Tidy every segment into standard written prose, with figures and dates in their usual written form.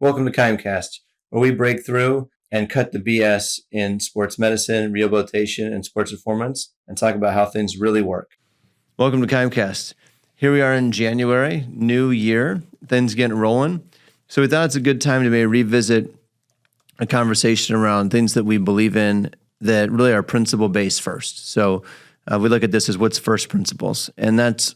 Welcome to KIMEcast, where we break through and cut the BS in sports medicine, rehabilitation, and sports performance, and talk about how things really work. Welcome to KIMEcast. Here we are in January, new year, things getting rolling. So we thought it's a good time to maybe revisit a conversation around things that we believe in that really are principle-based first. So we look at this as what's first principles, and that's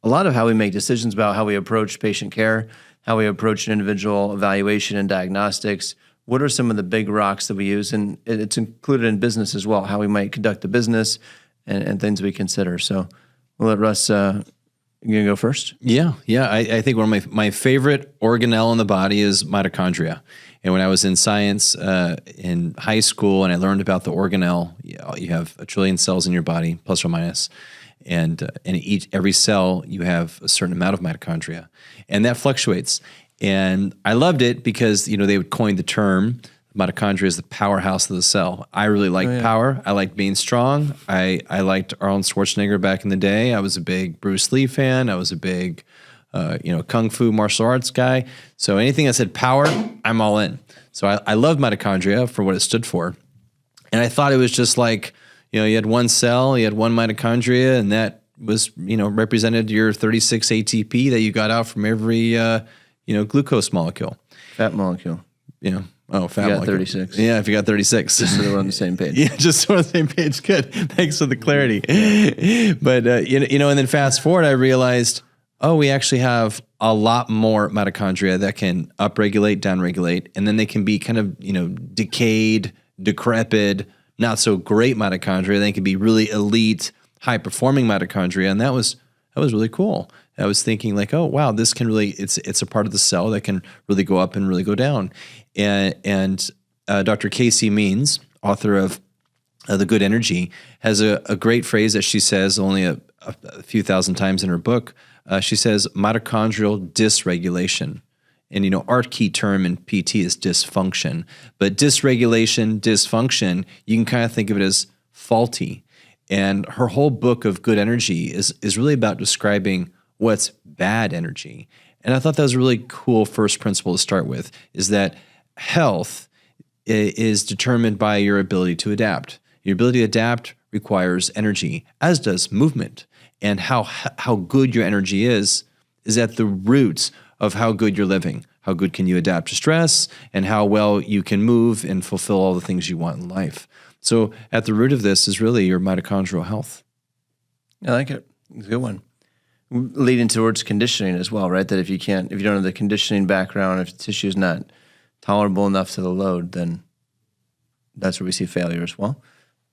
a lot of how we make decisions about how we approach patient care, how we approach an individual evaluation and diagnostics. What are some of the big rocks that we use? And it's included in business as well, how we might conduct the business and things we consider. So we'll let Russ, you gonna go first? Yeah. I think one of my favorite organelle in the body is mitochondria. And when I was in science in high school and I learned about the organelle, you have 1 trillion cells in your body, plus or minus. And in every cell, you have a certain amount of mitochondria, and that fluctuates. And I loved it because they would coin the term mitochondria is the powerhouse of the cell. I really like power. I like being strong. I liked Arnold Schwarzenegger back in the day. I was a big Bruce Lee fan. I was a big kung fu martial arts guy. So anything that said power, I'm all in. So I loved mitochondria for what it stood for, and I thought it was just like, you had one cell, you had one mitochondria, and that was, represented your 36 ATP that you got out from every, glucose molecule. Fat molecule. Fat molecule. You got 36. Yeah, if you got 36. Just so we're on the same page. Yeah, just so we're on the same page. Good. Thanks for the clarity. But, and then fast forward, I realized, we actually have a lot more mitochondria that can upregulate, downregulate, and then they can be kind of, decayed, decrepit, not so great mitochondria. They can be really elite, high performing mitochondria, and that was really cool. I was thinking like, oh wow, this can really it's a part of the cell that can really go up and really go down. And Dr. Casey Means, author of The Good Energy, has a great phrase that she says only a few thousand times in her book. She says mitochondrial dysregulation. And, our key term in PT is dysfunction. But dysregulation, dysfunction, you can kind of think of it as faulty. And her whole book of Good Energy is really about describing what's bad energy. And I thought that was a really cool first principle to start with, is that health is determined by your ability to adapt. Your ability to adapt requires energy, as does movement. And how good your energy is at the roots of how good you're living, how good can you adapt to stress, and how well you can move and fulfill all the things you want in life. So at the root of this is really your mitochondrial health. I like it. It's a good one. Leading towards conditioning as well, right? That if you don't have the conditioning background, if the tissue is not tolerable enough to the load, then that's where we see failure as well.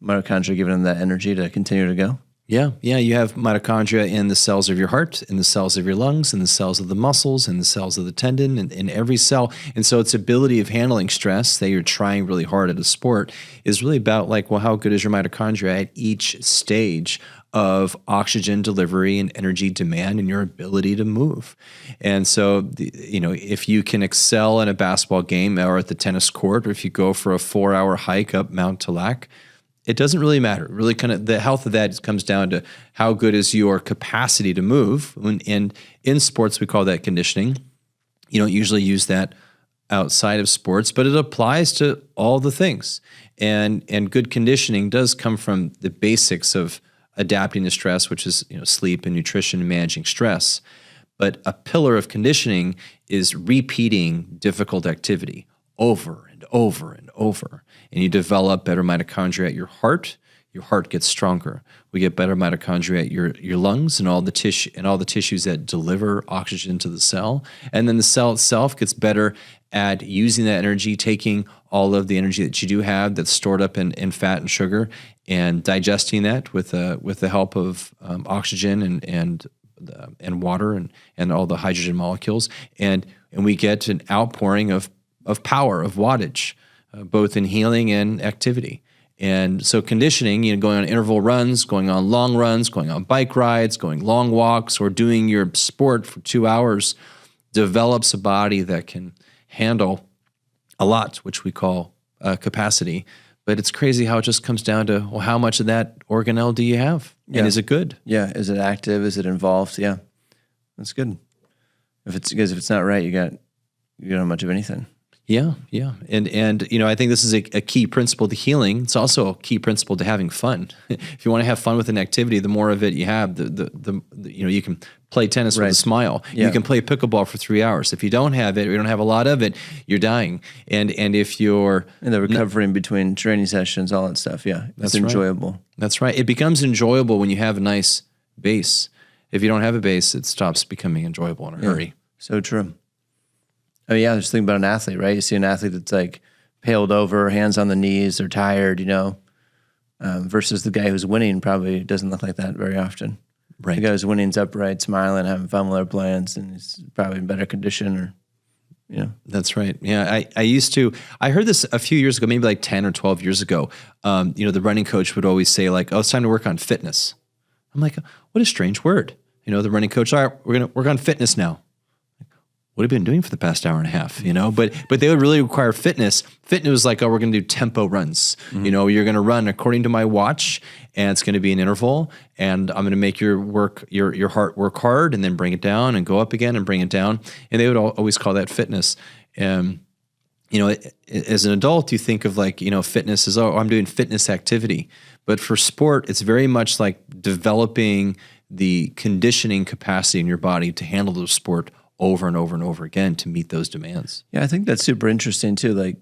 Mitochondria giving them that energy to continue to go. Yeah. You have mitochondria in the cells of your heart, in the cells of your lungs, in the cells of the muscles, in the cells of the tendon, and in every cell. And so its ability of handling stress that you're trying really hard at a sport is really about like, well, how good is your mitochondria at each stage of oxygen delivery and energy demand and your ability to move. And so, if you can excel in a basketball game or at the tennis court, or if you go for a 4-hour hike up Mount Talac, it doesn't really matter. Really, kind of the health of that comes down to how good is your capacity to move. And in sports, we call that conditioning. You don't usually use that outside of sports, but it applies to all the things. And good conditioning does come from the basics of adapting to stress, which is sleep and nutrition and managing stress. But a pillar of conditioning is repeating difficult activity over and over and over. And you develop better mitochondria at your heart gets stronger. We get better mitochondria at your lungs and all the tissues that deliver oxygen to the cell. And then the cell itself gets better at using that energy, taking all of the energy that you do have that's stored up in fat and sugar, and digesting that with the help of oxygen and water and all the hydrogen molecules. And we get an outpouring of power, of wattage, both in healing and activity. And so conditioning, going on interval runs, going on long runs, going on bike rides, going long walks, or doing your sport for 2 hours develops a body that can handle a lot, which we call capacity. But it's crazy how it just comes down to, well, how much of that organelle do you have? Yeah. And is it good? Yeah. Is it active? Is it involved? Yeah. That's good. If it's not right, you got you don't have much of anything. Yeah, yeah. And you know, I think this is a key principle to healing. It's also a key principle to having fun. If you want to have fun with an activity, the more of it you have, the you know, you can play tennis with a smile. Yeah. You can play pickleball for 3 hours. If you don't have it, or you don't have a lot of it, you're dying. And if you're the recovery in between training sessions, all that stuff. Yeah, it's enjoyable. That's right. It becomes enjoyable when you have a nice base. If you don't have a base, it stops becoming enjoyable in a hurry. So true. Oh yeah, just think about an athlete, right? You see an athlete that's like paled over, hands on the knees, they're tired, you know, versus the guy who's winning probably doesn't look like that very often. Right. The guy who's winning's upright, smiling, having fun with their plans, and he's probably in better condition, or you know. That's right. Yeah, I heard this a few years ago, maybe like 10 or 12 years ago. You know, the running coach would always say like, "Oh, it's time to work on fitness." I'm like, what a strange word. You know, the running coach, all right, we're going to work on fitness now. What have you been doing for the past hour and a half? You know, but they would really require fitness. Fitness was like, oh, we're going to do tempo runs. You know, you're going to run according to my watch, and it's going to be an interval, and I'm going to make your heart work hard, and then bring it down, and go up again, and bring it down. And they would always call that fitness. You know, as an adult, you think of like, you know, fitness is, oh, I'm doing fitness activity. But for sport, it's very much like developing the conditioning capacity in your body to handle the sport over and over and over again to meet those demands. Yeah, I think that's super interesting too. Like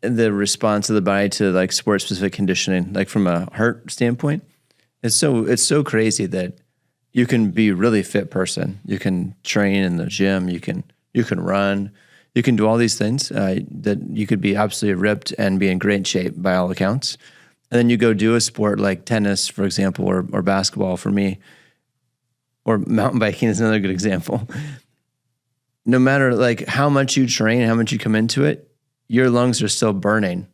the response of the body to like sport-specific conditioning, like from a heart standpoint, it's so crazy that you can be a really fit person. You can train in the gym. You can run. You can do all these things that you could be absolutely ripped and be in great shape by all accounts. And then you go do a sport like tennis, for example, or basketball for me, or mountain biking is another good example. No matter like how much you train, how much you come into it, your lungs are still burning.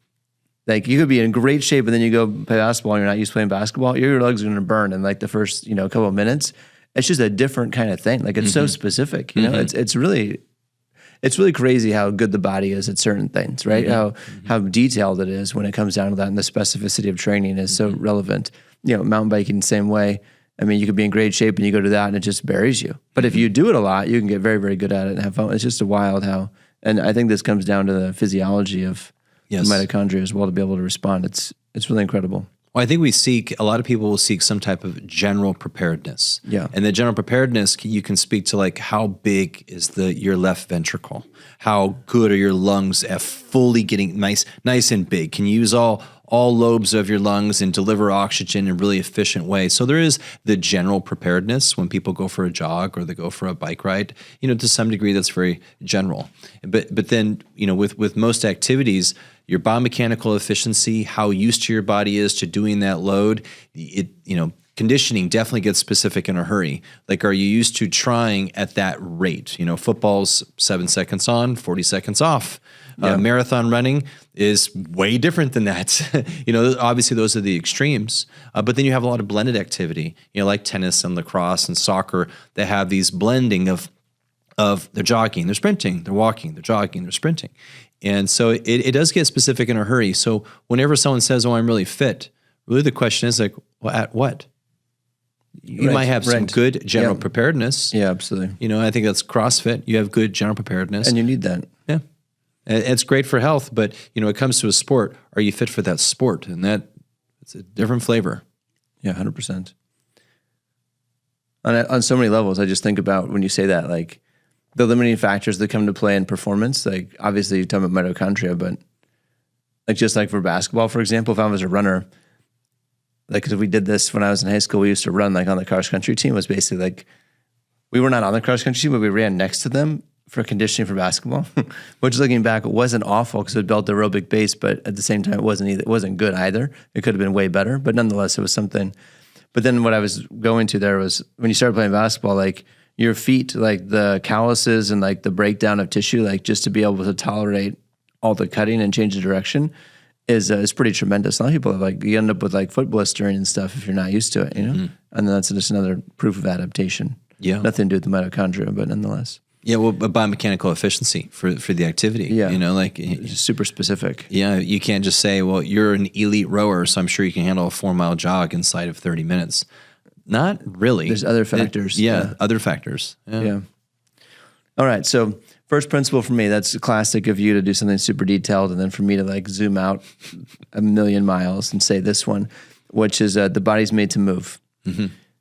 Like you could be in great shape, and then you go play basketball and you're not used to playing basketball, your lungs are going to burn in like the first, you know, couple of minutes. It's just a different kind of thing. Like it's so specific, you know, it's really crazy how good the body is at certain things, right? How detailed it is when it comes down to that, and the specificity of training is so relevant. You know, mountain biking, same way. I mean, you could be in great shape and you go to that and it just buries you. But if you do it a lot, you can get very, very good at it and have fun. It's just a wild how, and I think this comes down to the physiology of the mitochondria as well to be able to respond. It's really incredible. Well, I think a lot of people will seek some type of general preparedness. Yeah. And the general preparedness, you can speak to like how big is your left ventricle? How good are your lungs at fully getting nice and big? Can you use all lobes of your lungs and deliver oxygen in a really efficient way? So there is the general preparedness when people go for a jog or they go for a bike ride. You know, to some degree that's very general. But then, you know, with most activities, your biomechanical efficiency, how used to your body is to doing that load, conditioning definitely gets specific in a hurry. Like, are you used to trying at that rate? You know, football's 7 seconds on, 40 seconds off. Marathon running is way different than that. You know, obviously those are the extremes. But then you have a lot of blended activity, you know, like tennis and lacrosse and soccer that have these blending of they're jogging, they're sprinting, they're walking, they're jogging, they're sprinting. And so it does get specific in a hurry. So whenever someone says, oh, I'm really fit, really the question is like, well, at what? You might have some good general preparedness. Yeah, absolutely. You know, I think that's CrossFit. You have good general preparedness. And you need that. Yeah. And it's great for health, but, you know, it comes to a sport, are you fit for that sport? And it's a different flavor. Yeah, 100%. On so many levels, I just think about when you say that, like the limiting factors that come to play in performance, like obviously you're talking about mitochondria, but like just like for basketball, for example, if I was a runner, like, because we did this when I was in high school, we used to run like on the cross country team. It was basically like, we were not on the cross country team, but we ran next to them for conditioning for basketball, which looking back, it wasn't awful because it built aerobic base, but at the same time, it wasn't good either. It could have been way better, but nonetheless, it was something. But then what I was going to there was when you started playing basketball, like your feet, like the calluses and like the breakdown of tissue, like just to be able to tolerate all the cutting and change the direction is pretty tremendous. A lot of people have like, you end up with like foot blistering and stuff if you're not used to it, you know? Mm-hmm. And then that's just another proof of adaptation. Yeah. Nothing to do with the mitochondria, but nonetheless. Yeah, well, biomechanical efficiency for the activity. Yeah. You know, like it's super specific. Yeah, you can't just say, well, you're an elite rower, so I'm sure you can handle a 4-mile jog inside of 30 minutes. Not really. There's other factors. Other factors. Yeah. All right. So First principle for me, that's classic of you to do something super detailed, and then for me to like zoom out a million miles and say this one, which is the body's made to move.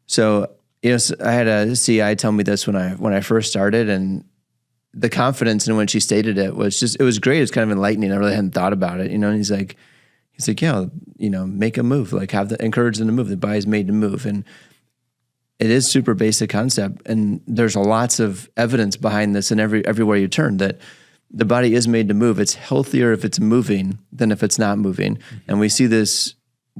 So, I had a CI tell me this when I first started, and the confidence in when she stated it was great. It's kind of enlightening. I really hadn't thought about it, and he's like, yeah, make a move, like encourage them to move. The body's made to move. And it is super basic concept. And there's lots of evidence behind this and everywhere you turn that the body is made to move. It's healthier if it's moving than if it's not moving. And we see this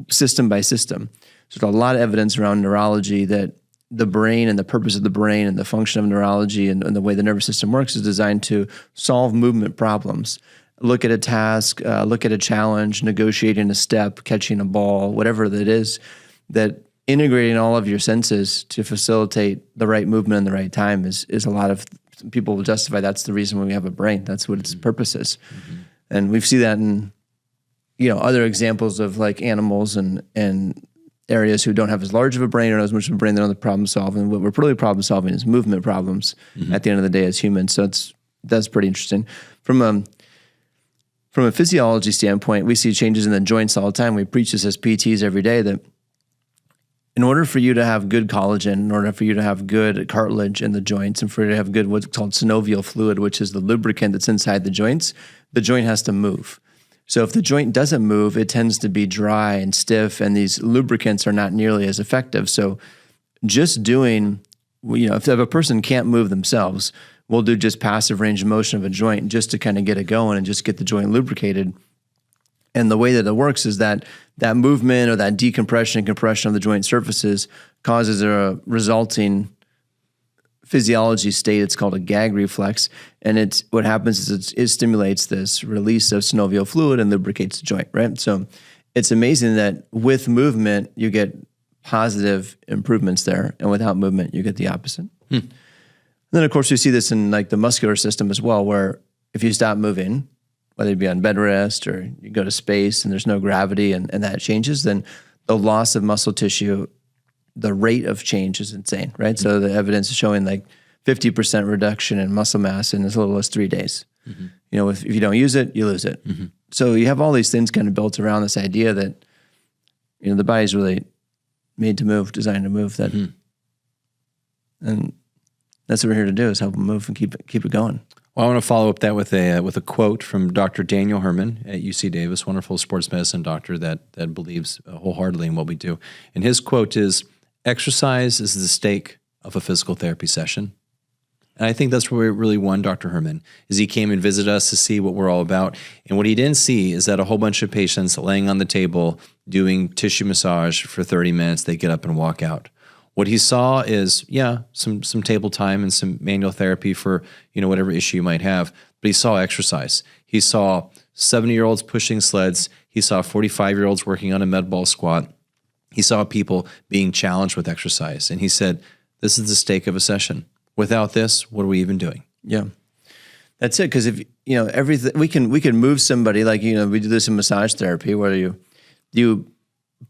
system by system. So there's a lot of evidence around neurology that the brain and the purpose of the brain and the function of neurology and the way the nervous system works is designed to solve movement problems. Look at a task, look at a challenge, negotiating a step, catching a ball, whatever that is, that integrating all of your senses to facilitate the right movement in the right time is a lot of people will justify that's the reason why we have a brain. That's what its purpose is. And we see that in, other examples of like animals and areas who don't have as large of a brain or as much of a brain that don't have problem solving. What we're really problem solving is movement problems at the end of the day as humans. So that's pretty interesting. From a physiology standpoint, we see changes in the joints all the time. We preach this as PTs every day that in order for you to have good collagen, in order for you to have good cartilage in the joints, and for you to have good what's called synovial fluid, which is the lubricant that's inside the joint has to move. So if the joint doesn't move, it tends to be dry and stiff, and these lubricants are not nearly as effective. So just doing, if a person can't move themselves, we'll do just passive range of motion of a joint just to kind of get it going and just get the joint lubricated. And the way that it works is that movement or that decompression and compression of the joint surfaces causes a resulting physiology state. It's called a gag reflex. And what happens is it stimulates this release of synovial fluid and lubricates the joint, right? So it's amazing that with movement, you get positive improvements there. And without movement, you get the opposite. And then, of course, we see this in like the muscular system as well, where if you stop moving, whether it be on bed rest or you go to space and there's no gravity and that changes, then the loss of muscle tissue, the rate of change is insane, right? So the evidence is showing like 50% reduction in muscle mass in as little as 3 days. If you don't use it, you lose it. So you have all these things kind of built around this idea that, the body's really made to move, designed to move. And that's what we're here to do, is help them move and keep it going. Well, I want to follow up that with a quote from Dr. Daniel Herman at UC Davis, wonderful sports medicine doctor that believes wholeheartedly in what we do. And his quote is, "Exercise is the stake of a physical therapy session." And I think that's where we really won Dr. Herman, is he came and visited us to see what we're all about. And what he didn't see is that a whole bunch of patients laying on the table doing tissue massage for 30 minutes, they get up and walk out. What he saw is, some table time and some manual therapy for, whatever issue you might have. But he saw exercise. He saw 70-year-olds pushing sleds. He saw 45-year-olds working on a med ball squat. He saw people being challenged with exercise. And he said, this is the stake of a session. Without this, what are we even doing? Yeah. That's it. Because if, everything, we can move somebody, like, we do this in massage therapy, where you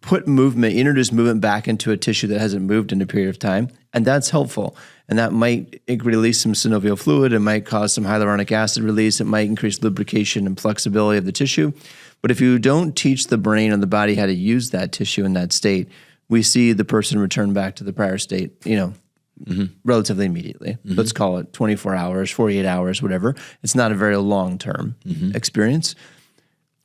introduce movement back into a tissue that hasn't moved in a period of time, and that's helpful. And that might release some synovial fluid. It might cause some hyaluronic acid release. It might increase lubrication and flexibility of the tissue. But if you don't teach the brain and the body how to use that tissue in that state, we see the person return back to the prior state, relatively immediately. Let's call it 24 hours, 48 hours, whatever. It's not a very long-term experience.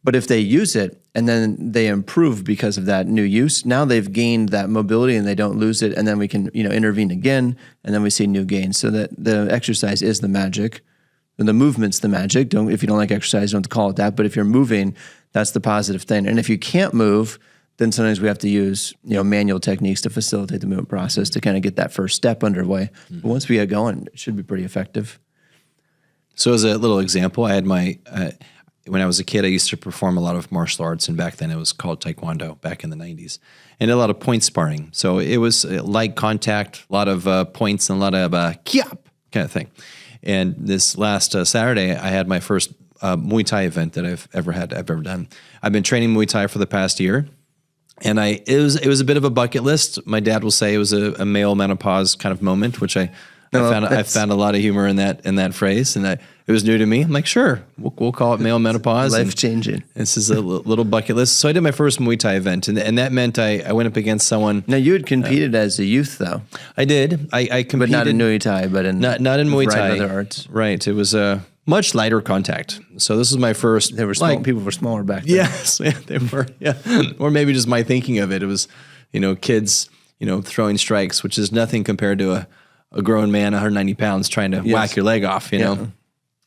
But if they use it and then they improve because of that new use, now they've gained that mobility and they don't lose it. And then we can, intervene again, and then we see new gains. So that the exercise is the magic, and the movement's the magic. If you don't like exercise, don't have to call it that. But if you're moving, that's the positive thing. And if you can't move, then sometimes we have to use, manual techniques to facilitate the movement process to kind of get that first step underway. But once we get going, it should be pretty effective. So as a little example, I had when I was a kid, I used to perform a lot of martial arts, and back then it was called Taekwondo back in the 90s, and a lot of point sparring. So it was light contact, a lot of points and a lot of kiap kind of thing. And this last Saturday, I had my first Muay Thai event that I've ever done. I've been training Muay Thai for the past year, and it was a bit of a bucket list. My dad will say it was a male menopause kind of moment, which I found a lot of humor in that phrase, and It was new to me. I'm like, sure, we'll call it male menopause. Life changing. This is a little bucket list. So I did my first Muay Thai event, and that meant I went up against someone. Now, you had competed as a youth, though. I did. I competed. But not in Muay Thai, but in not in Muay Thai. Other arts. Right. It was a much lighter contact. So this is my first. They were small. People were smaller back then. Yes, they were. Yeah. Or maybe just my thinking of it. It was, kids, throwing strikes, which is nothing compared to a grown man, 190 pounds, trying to whack your leg off, you know.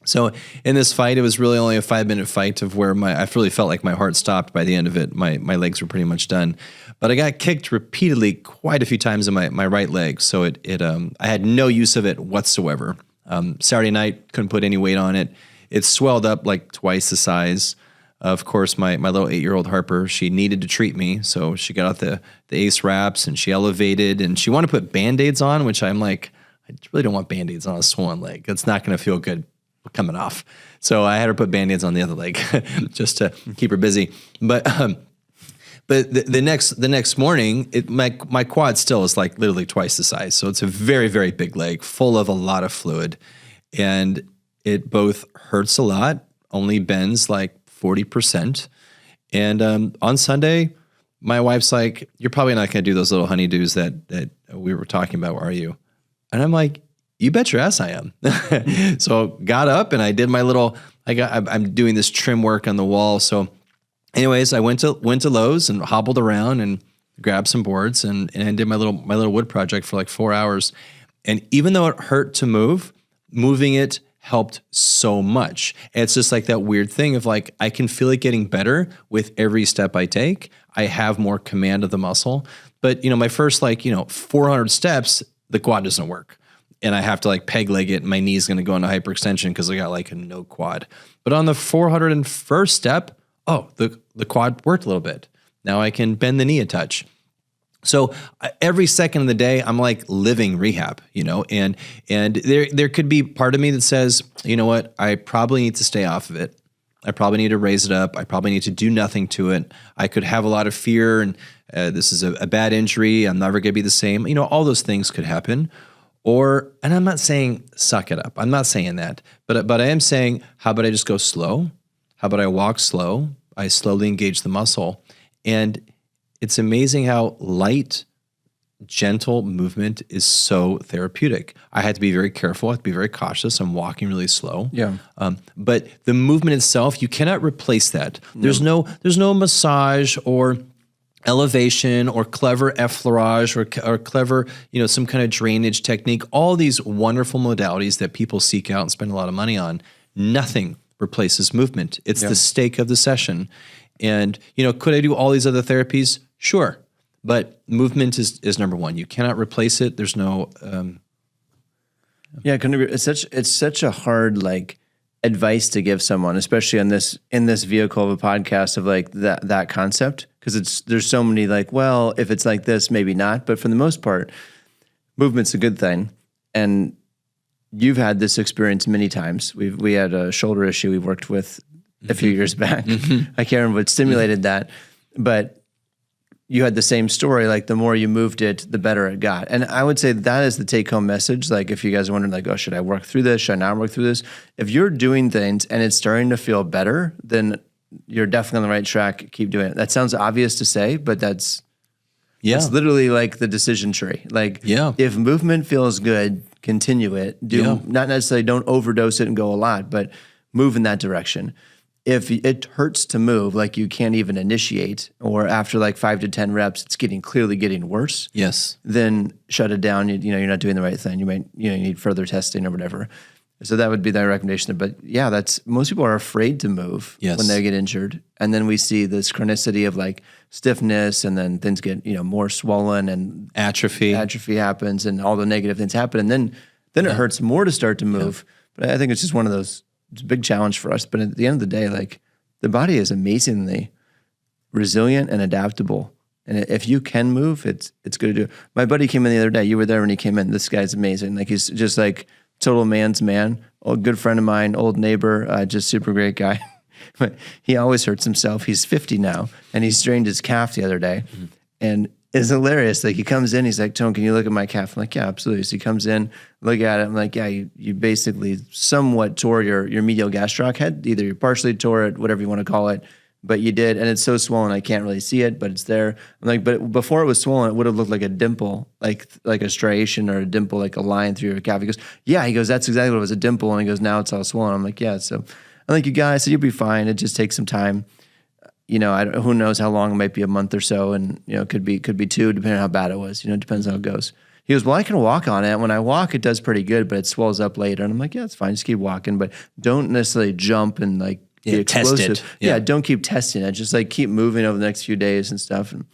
So in this fight, it was really only a 5-minute fight of where I really felt like my heart stopped by the end of it. My legs were pretty much done. But I got kicked repeatedly quite a few times in my right leg. So I had no use of it whatsoever. Saturday night, couldn't put any weight on it. It swelled up like twice the size. Of course, my little 8-year-old Harper, she needed to treat me. So she got out the ACE wraps and she elevated and she wanted to put Band-Aids on, which I'm like, I really don't want Band-Aids on a swollen leg. It's not going to feel good coming off. So I had her put Band-Aids on the other leg just to keep her busy. But the next morning, my quad still is like literally twice the size. So it's a very, very big leg full of a lot of fluid. And it both hurts a lot, only bends like 40%. And on Sunday, my wife's like, you're probably not going to do those little honeydews that we were talking about, are you? And I'm like, you bet your ass I am. So got up and I did my little, I'm doing this trim work on the wall. So anyways, I went to Lowe's and hobbled around and grabbed some boards and I did my little wood project for like 4 hours. And even though it hurt to move, moving it helped so much. And it's just like that weird thing of like, I can feel it getting better with every step I take. I have more command of the muscle. But my first 400 steps, the quad doesn't work. And I have to like peg leg it and my knee's going to go into hyperextension because I got like a no quad. But on the 401st step, the quad worked a little bit. Now I can bend the knee a touch. So every second of the day, I'm like living rehab, and there could be part of me that says, you know what, I probably need to stay off of it. I probably need to raise it up. I probably need to do nothing to it. I could have a lot of fear and this is a bad injury. I'm never going to be the same. All those things could happen. And I'm not saying suck it up. I'm not saying that. But I am saying, how about I just go slow? How about I walk slow? I slowly engage the muscle. And it's amazing how light, gentle movement is so therapeutic. I had to be very careful. I had to be very cautious. I'm walking really slow. Yeah. But the movement itself, you cannot replace that. There's no massage or elevation or clever effleurage or clever, some kind of drainage technique, all these wonderful modalities that people seek out and spend a lot of money on. Nothing replaces movement. It's the stake of the session. And, could I do all these other therapies? Sure. But movement is number one. You cannot replace it. There's no... It's such a hard, advice to give someone, especially in this vehicle of a podcast of that concept. Because there's so many if it's like this, maybe not. But for the most part, movement's a good thing. And you've had this experience many times. We had a shoulder issue we worked with a few years back. I can't remember what stimulated that. But you had the same story. The more you moved it, the better it got. And I would say that is the take-home message. If you guys are wondering, should I work through this? Should I not work through this? If you're doing things and it's starting to feel better, then you're definitely on the right track. Keep doing it. That sounds obvious to say, but that's literally like the decision tree. If movement feels good, continue it. Not necessarily don't overdose it and go a lot, but move in that direction. If it hurts to move, you can't even initiate, or after 5 to 10 reps, it's clearly getting worse. Yes. Then shut it down. You're not doing the right thing. You might you need further testing or whatever. So that would be the recommendation. But most people are afraid to move when they get injured. And then we see this chronicity of stiffness, and then things get, more swollen and atrophy happens and all the negative things happen. And then it hurts more to start to move. But I think it's just one of those, it's a big challenge for us. But at the end of the day, the body is amazingly resilient and adaptable. And if you can move, it's good to do. My buddy came in the other day. You were there when he came in. This guy's amazing. He's just total man's man, old good friend of mine, old neighbor, just super great guy. But he always hurts himself. He's 50 now, and he strained his calf the other day. And it's hilarious. Like he comes in, he's like, Tone, can you look at my calf? I'm like, yeah, absolutely. So he comes in, look at it. I'm like, yeah, you basically somewhat tore your medial gastroc head. Either you partially tore it, whatever you want to call it, but you did. And it's so swollen, I can't really see it, but it's there. I'm like, but before it was swollen, it would have looked like a dimple, like a striation or a dimple, like a line through your calf. He goes, yeah. He goes, that's exactly what it was, a dimple. And he goes, now it's all swollen. I'm like, yeah. So I'm like, you guys, so you'll be fine. It just takes some time. Who knows how long? It might be a month or so, and it could be 2, depending on how bad it was. It depends on how it goes. He goes, well, I can walk on it. When I walk, it does pretty good, but it swells up later. And I'm like, yeah, it's fine. Just keep walking, but don't necessarily jump and like be explosive. Test it. Yeah, don't keep testing it. Just like keep moving over the next few days and stuff. And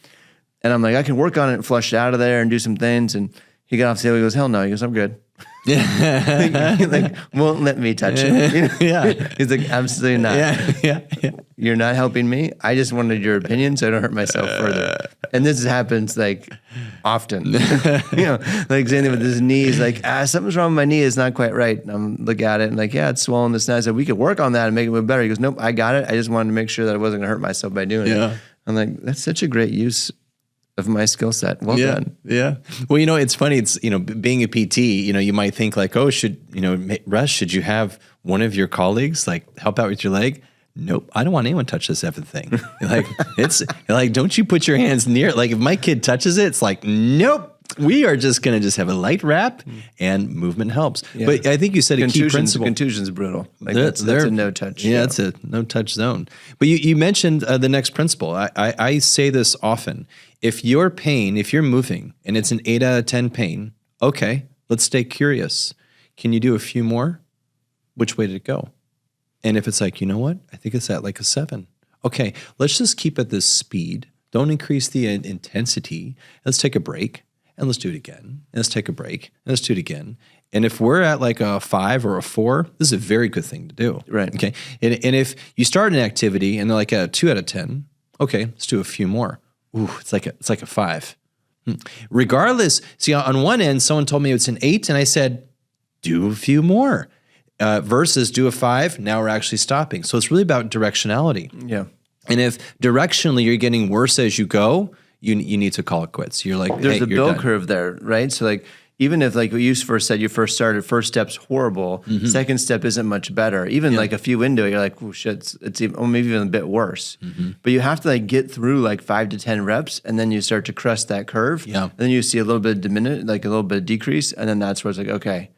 I'm like, I can work on it and flush it out of there and do some things. And he got off the table. He goes, hell no. He goes, I'm good. He like won't let me touch it. Yeah. He's like, absolutely not. Yeah. You're not helping me. I just wanted your opinion so I don't hurt myself further. And this happens like often. Like same thing with his knees. Like, something's wrong with my knee. It's not quite right. And I'm look at it and like, yeah, it's swollen this and that. I said, we could work on that and make it move better. He goes, nope, I got it. I just wanted to make sure that I wasn't going to hurt myself by doing it. I'm like, that's such a great use of my skill set. Well done. Yeah. Well, it's funny. It's, being a PT, you might think like, oh, Russ, should you have one of your colleagues like help out with your leg? Nope. I don't want anyone to touch this effing thing. Like, it's like, don't you put your hands near it. Like if my kid touches it, it's like, nope. We are just going to just have a light wrap and movement helps. Yeah. But I think you said a key principle. Contusion's brutal. Like that's a no touch. Yeah, it's a no touch zone. But you mentioned the next principle. I say this often. If you're moving and it's an 8 out of 10 pain, okay, let's stay curious. Can you do a few more? Which way did it go? And if it's like, you know what? I think it's at like a 7. Okay, let's just keep at this speed. Don't increase the intensity. Let's take a break. And let's do it again. And let's take a break. And let's do it again. And if we're at like a 5 or a 4, this is a very good thing to do. Right. Okay. And if you start an activity and they're like a 2 out of 10, okay, let's do a few more. Ooh, it's like a 5. Regardless, see, on one end, someone told me it's an 8, and I said, do a few more. Versus do a 5, now we're actually stopping. So it's really about directionality. Yeah. And if directionally you're getting worse as you go, you need to call it quits. You're like, there's hey, a bell curve there, right? So like, even if like what you first said, you first started, first step's horrible, second step isn't much better. Even like a few into it, you're like, oh shit, it's even, or maybe even a bit worse. But you have to like get through like 5 to 10 reps, and then you start to crest that curve. Yeah. And then you see a little bit diminish, like a little bit of decrease, and then that's where it's like, okay,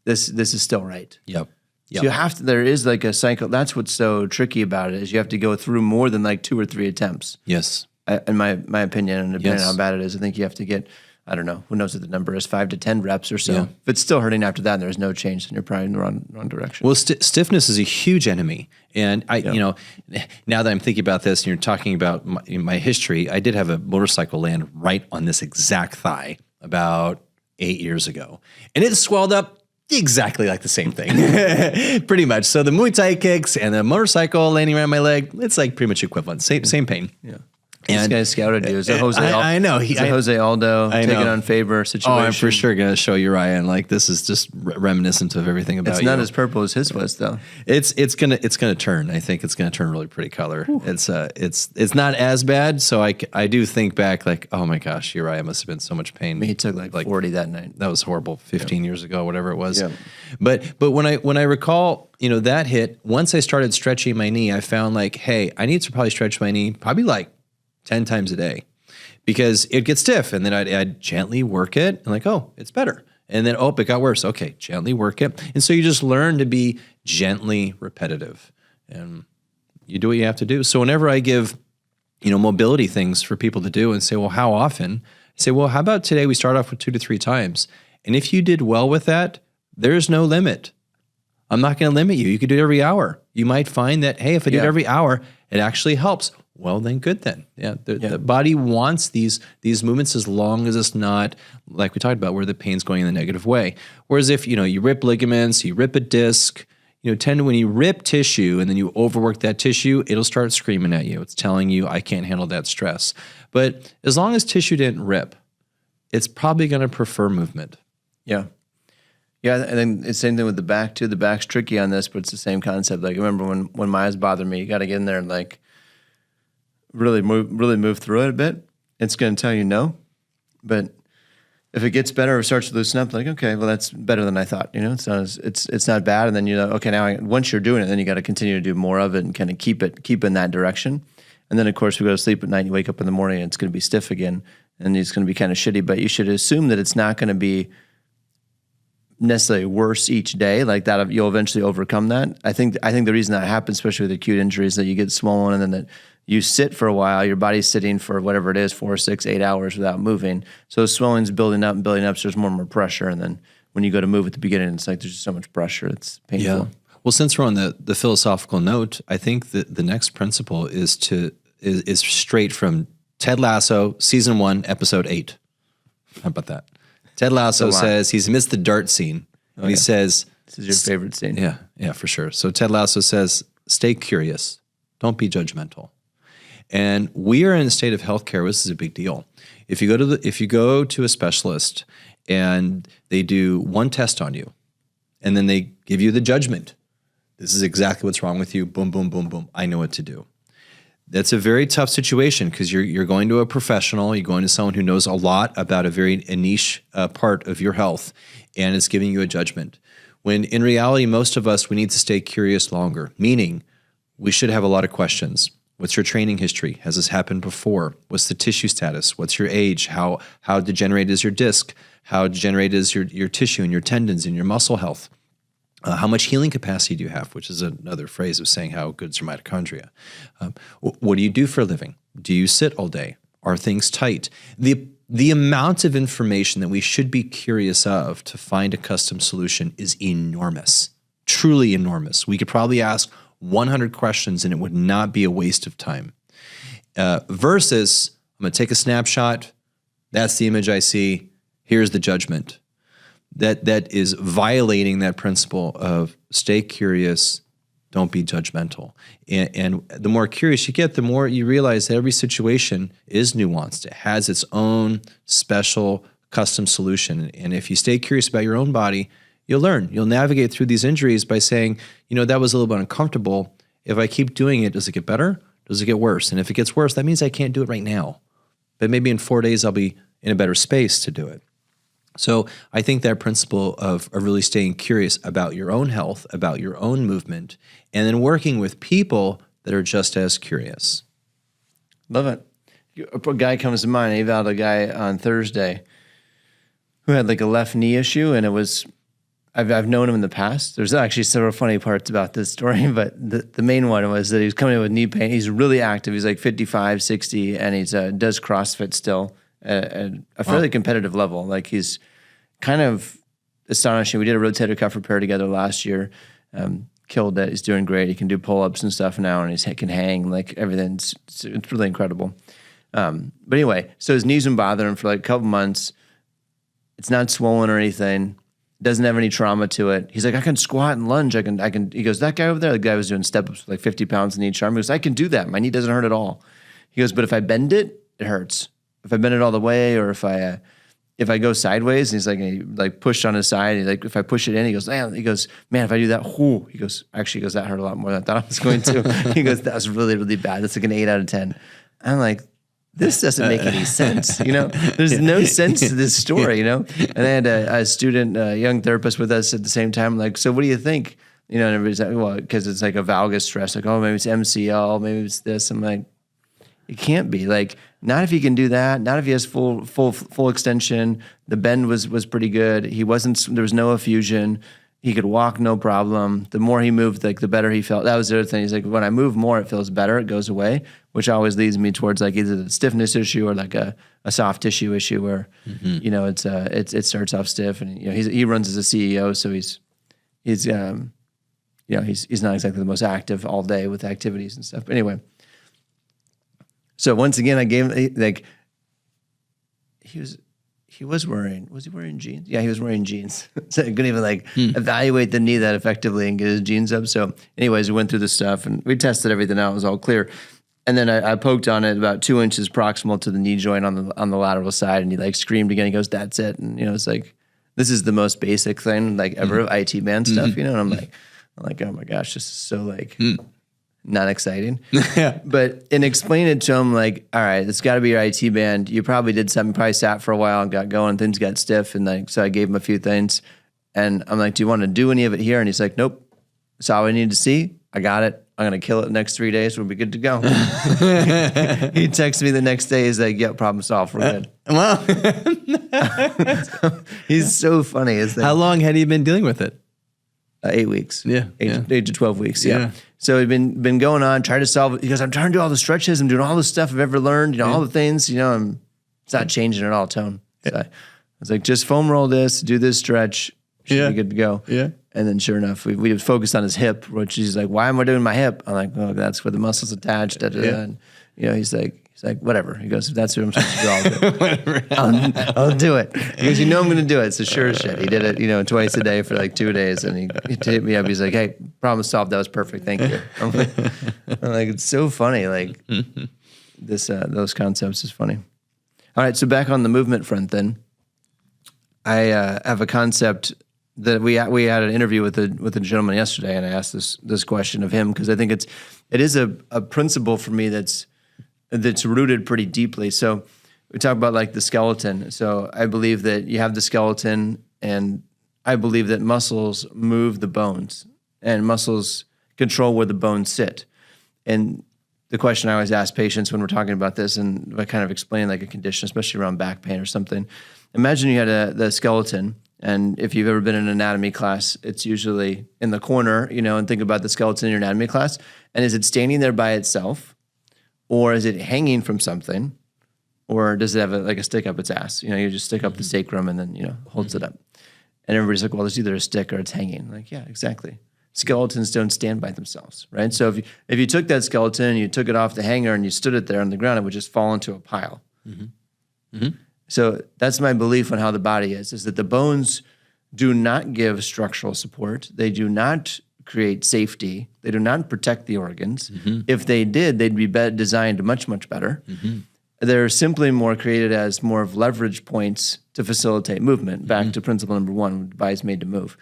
this is still right. Yep. So you have to, there is like a cycle. That's what's so tricky about it, is you have to go through more than like 2 or 3 attempts. Yes. In my opinion, and depending on how bad it is, I think you have to get, I don't know, who knows what the number is, 5 to 10 reps or so. Yeah. If it's still hurting after that and there's no change, then you're probably in the wrong direction. Well, stiffness is a huge enemy. And now that I'm thinking about this and you're talking about my history, I did have a motorcycle land right on this exact thigh about 8 years ago. And it swelled up exactly like the same thing, pretty much. So the Muay Thai kicks and the motorcycle landing around my leg, it's like pretty much equivalent. Same pain. Yeah. And this guy scouted you. Is it Jose? I know. He's a Jose Aldo taking on Faber situation. Oh, I'm for sure going to show Uriah, and like this is just reminiscent of everything about you. It's not as purple as his was, though. It's gonna turn. I think it's gonna turn really pretty color. Whew. It's not as bad. So I do think back like, oh my gosh, Uriah must have been so much pain. He took like 40 that night. That was horrible. 15 years ago, whatever it was. Yeah. But when I recall, that hit, once I started stretching my knee, I found like, hey, I need to probably stretch my knee probably like 10 times a day, because it gets stiff, and then I'd gently work it and like, oh, it's better. And then, oh, it got worse. Okay, gently work it. And so you just learn to be gently repetitive, and you do what you have to do. So whenever I give, mobility things for people to do and say, well, how often? I say, well, how about today we start off with 2 to 3 times. And if you did well with that, there's no limit. I'm not going to limit you. You could do it every hour. You might find that, hey, if I do it every hour, it actually helps. Well, then good then. Yeah, the body wants these movements as long as it's not, like we talked about, where the pain's going in the negative way. Whereas if, you rip ligaments, you rip a disc, when you rip tissue and then you overwork that tissue, it'll start screaming at you. It's telling you, I can't handle that stress. But as long as tissue didn't rip, it's probably going to prefer movement. Yeah. Yeah, and then it's the same thing with the back, too. The back's tricky on this, but it's the same concept. Like, I remember when my eyes bothered me, you got to get in there and, like, really move through it a bit. it's going to tell you no. But if it gets better or starts to loosen up, like, okay, well, that's better than I thought. It's not it's not bad. And then okay, now once you're doing it, then you got to continue to do more of it and kind of keep in that direction. And then of course we go to sleep at night and you wake up in the morning and it's going to be stiff again and it's going to be kind of shitty. But you should assume that it's not going to be necessarily worse each day. Like that, you'll eventually overcome that. I think the reason that happens, especially with acute injuries, that you get swollen and then that you sit for a while, your body's sitting for whatever it is, 4, 6, 8 hours without moving. So swelling's building up and building up, so there's more and more pressure. And then when you go to move at the beginning, it's like there's just so much pressure. It's painful. Yeah. Well, since we're on the philosophical note, I think that the next principle is straight from Ted Lasso, season 1, episode 8. How about that? Ted Lasso says he's missed the dart scene. And he says, this is your favorite scene. Yeah, for sure. So Ted Lasso says, stay curious. Don't be judgmental. And we are in a state of healthcare where this is a big deal. If you go to a specialist and they do one test on you, and then they give you the judgment, this is exactly what's wrong with you. Boom, boom, boom, boom. I know what to do. That's a very tough situation because you're going to a professional. You're going to someone who knows a lot about a niche part of your health, and is giving you a judgment. When in reality, most of us, we need to stay curious longer. Meaning, we should have a lot of questions. What's your training history? Has this happened before? What's the tissue status? What's your age? How degenerated is your disc? How degenerated is your tissue and your tendons and your muscle health? How much healing capacity do you have? Which is another phrase of saying how good is your mitochondria. What do you do for a living? Do you sit all day? Are things tight? The amount of information that we should be curious of to find a custom solution is enormous, truly enormous. We could probably ask 100 questions and it would not be a waste of time. Versus, I'm going to take a snapshot. That's the image I see. Here's the judgment. That is violating that principle of stay curious, don't be judgmental. And the more curious you get, the more you realize that every situation is nuanced. It has its own special custom solution. And if you stay curious about your own body, you'll learn. You'll navigate through these injuries by saying, that was a little bit uncomfortable. If I keep doing it, does it get better? Does it get worse? And if it gets worse, that means I can't do it right now. But maybe in 4 days, I'll be in a better space to do it. So I think that principle of really staying curious about your own health, about your own movement, and then working with people that are just as curious. Love it. A guy comes to mind. I evaled a guy on Thursday who had like a left knee issue, and it was, I've known him in the past. There's actually several funny parts about this story, but the main one was that he was coming in with knee pain. He's really active. He's like 55, 60, and he's does CrossFit still. At a fairly competitive level. Like he's kind of astonishing. We did a rotator cuff repair together last year. Killed it. He's doing great. He can do pull-ups and stuff now, and he can hang. Like everything's it's really incredible. But anyway, so his knees been bothering him for like a couple months. It's not swollen or anything. Doesn't have any trauma to it. He's like, I can squat and lunge. I can. He goes, that guy over there, the guy was doing step-ups with like 50 pounds in each arm. He goes, I can do that. My knee doesn't hurt at all. He goes, but if I bend it, it hurts. If I bend it all the way, or if I go sideways, and he's like, he like pushed on his side, and like if I push it in, he goes, man, if I do that, whoo, he goes, that hurt a lot more than I thought I was going to. He goes, that was really, really bad. That's like an 8 out of 10. I'm like, this doesn't make any sense. There's no sense to this story, And I had a student, a young therapist with us at the same time. Like, so what do you think? And everybody's like, well, because it's like a valgus stress. Like, oh, maybe it's MCL, maybe it's this. I'm like, it can't be. Like, not if he can do that. Not if he has full extension. The bend was pretty good. There was no effusion. He could walk no problem. The more he moved, like the better he felt. That was the other thing. He's like, when I move more, it feels better. It goes away, which always leads me towards like either the stiffness issue or like a soft tissue issue where it starts off stiff, and he runs as a CEO, so he's not exactly the most active all day with activities and stuff. But anyway. So once again, I gave him like he was wearing jeans? Yeah, he was wearing jeans. So I couldn't even evaluate the knee that effectively and get his jeans up. So anyways, we went through the stuff and we tested everything out. It was all clear. And then I poked on it about 2 inches proximal to the knee joint on the lateral side, and he like screamed again. He goes, "That's it!" And it's like, this is the most basic thing like ever of IT man stuff, And I'm like, oh my gosh, this is so like. not exciting. Yeah. But and explain it to him like, all right, it's got to be your IT band. You probably did something, probably sat for a while and got going. Things got stiff, and like so I gave him a few things, and I'm like, do you want to do any of it here? And he's like, nope. That's all I need to see. I got it. I'm gonna kill it the next 3 days. We'll be good to go. He texted me the next day. He's like, "Yep, problem solved. We're good." Well, He's so funny. It's like, how long had he been dealing with it? 8 weeks. Yeah, 8 to 12 weeks. Yeah. Yeah. So he'd been going on, trying to solve it. He goes, I'm trying to do all the stretches. I'm doing all the stuff I've ever learned. All the things. It's not changing at all. Tone. So I was like, just foam roll this, do this stretch. Should be good to go. Yeah. And then sure enough, we focused on his hip, which he's like, why am I doing my hip? I'm like, oh, that's where the muscle's attached. Da, da, da. And, he's like, whatever. He goes, if that's what I'm supposed to do, I'll do it. I'll do it. He goes, I'm going to do it. It's a sure shit. He did it, twice a day for like 2 days. And he hit me up. He's like, hey, problem solved. That was perfect. Thank you. I'm like, it's so funny. Like those concepts is funny. All right. So back on the movement front then, I have a concept that we had an interview with a gentleman yesterday, and I asked this question of him because I think it is a principle for me that's rooted pretty deeply. So we talk about like the skeleton. So I believe that you have the skeleton, and I believe that muscles move the bones, and muscles control where the bones sit. And the question I always ask patients when we're talking about this, and I kind of explain like a condition, especially around back pain or something. Imagine you had the skeleton. And if you've ever been in an anatomy class, it's usually in the corner, and think about the skeleton in your anatomy class. And is it standing there by itself, or is it hanging from something, or does it have a stick up its ass? You just stick up the sacrum and then, holds it up. And everybody's like, well, it's either a stick or it's hanging. Like, yeah, exactly. Skeletons don't stand by themselves, right? So if you took that skeleton and you took it off the hanger and you stood it there on the ground, it would just fall into a pile. Mm-hmm. Mm-hmm. So that's my belief on how the body is that the bones do not give structural support. They do not create safety. They do not protect the organs. Mm-hmm. If they did, they'd be designed much, much better. Mm-hmm. They're simply more created as more of leverage points to facilitate movement. Back to principle number 1, the body's made to move.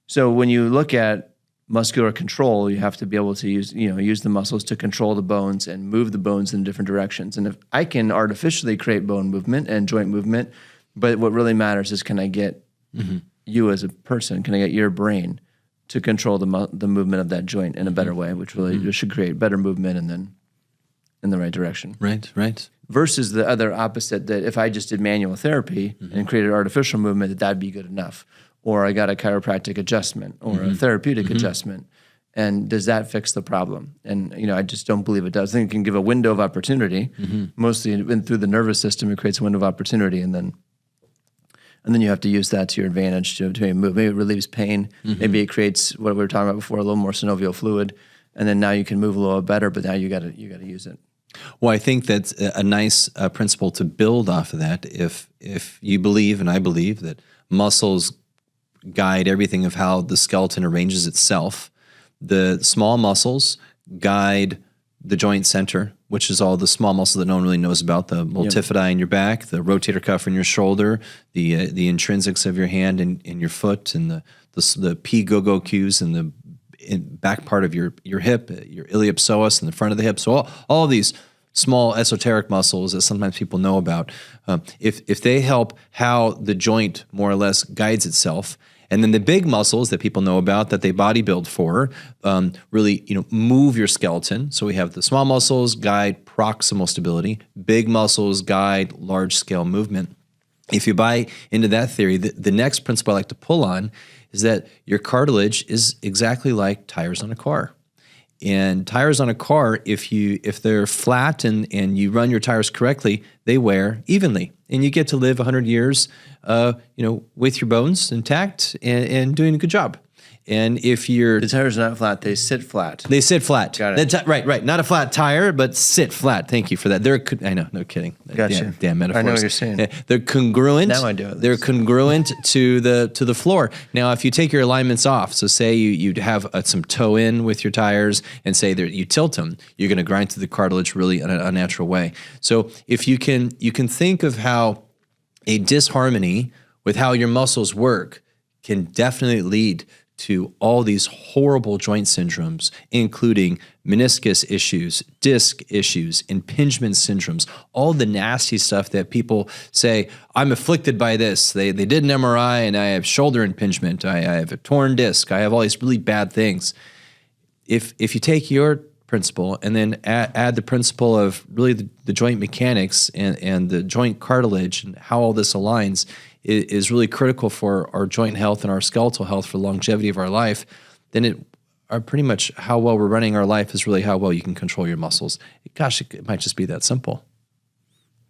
So when you look at muscular control, you have to be able to use the muscles to control the bones and move the bones in different directions. And if I can artificially create bone movement and joint movement, but what really matters is, can I get you as a person, can I get your brain to control the movement of that joint in a better way, which really should create better movement and then in the right direction. Right. Versus the other opposite, that if I just did manual therapy and created artificial movement, that'd be good enough. Or I got a chiropractic adjustment or a therapeutic adjustment. And does that fix the problem? And, I just don't believe it does. I think it can give a window of opportunity, mostly through the nervous system. It creates a window of opportunity, and then you have to use that to your advantage to move. Maybe it relieves pain. Maybe it creates what we were talking about before, a little more synovial fluid. And then now you can move a little better, but now you got to use it. Well, I think that's a nice principle to build off of that. If you believe, and I believe, that muscles guide everything of how the skeleton arranges itself, the small muscles guide the joint center, which is all the small muscle that no one really knows about, the multifidi in your back, the rotator cuff in your shoulder, the intrinsics of your hand and your foot, and the P-go-go cues in the back part of your hip, your iliopsoas in the front of the hip. So all these small esoteric muscles that sometimes people know about, if they help how the joint more or less guides itself, and then the big muscles that people know about that they bodybuild for, really move your skeleton. So we have the small muscles guide proximal stability, big muscles guide large scale movement. If you buy into that theory, the next principle I like to pull on is that your cartilage is exactly like tires on a car. And tires on a car, if they're flat and you run your tires correctly, they wear evenly. And you get to live 100 years, with your bones intact and doing a good job. And if the tires are not flat, they sit flat. They sit flat. Got it. Right. Not a flat tire, but sit flat. Thank you for that. I know, no kidding. Gotcha. Damn metaphors. I know what you're saying. They're congruent. Now I do it. They're congruent to the floor. Now, if you take your alignments off, so say you have some toe in with your tires, and say that you tilt them, you're going to grind through the cartilage really in an unnatural way. So if you can think of how a disharmony with how your muscles work can definitely lead to all these horrible joint syndromes, including meniscus issues, disc issues, impingement syndromes, all the nasty stuff that people say, I'm afflicted by this. They did an MRI and I have shoulder impingement. I have a torn disc. I have all these really bad things. If you take your principle and then add the principle of really the joint mechanics and the joint cartilage and how all this aligns is really critical for our joint health and our skeletal health for the longevity of our life, then pretty much how well we're running our life is really how well you can control your muscles. Gosh, it might just be that simple.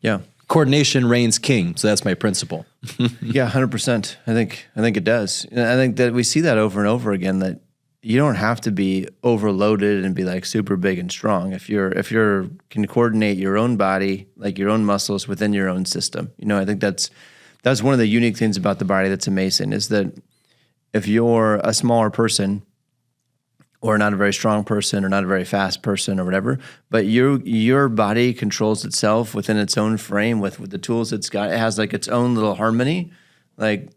Yeah. Coordination reigns king. So that's my principle. Yeah, 100%. I think it does. And I think that we see that over and over again, that you don't have to be overloaded and be like super big and strong. If you're can coordinate your own body, like your own muscles within your own system. I think that's one of the unique things about the body that's amazing, is that if you're a smaller person or not a very strong person or not a very fast person or whatever, but your body controls itself within its own frame with the tools it's got. It has like its own little harmony. Like,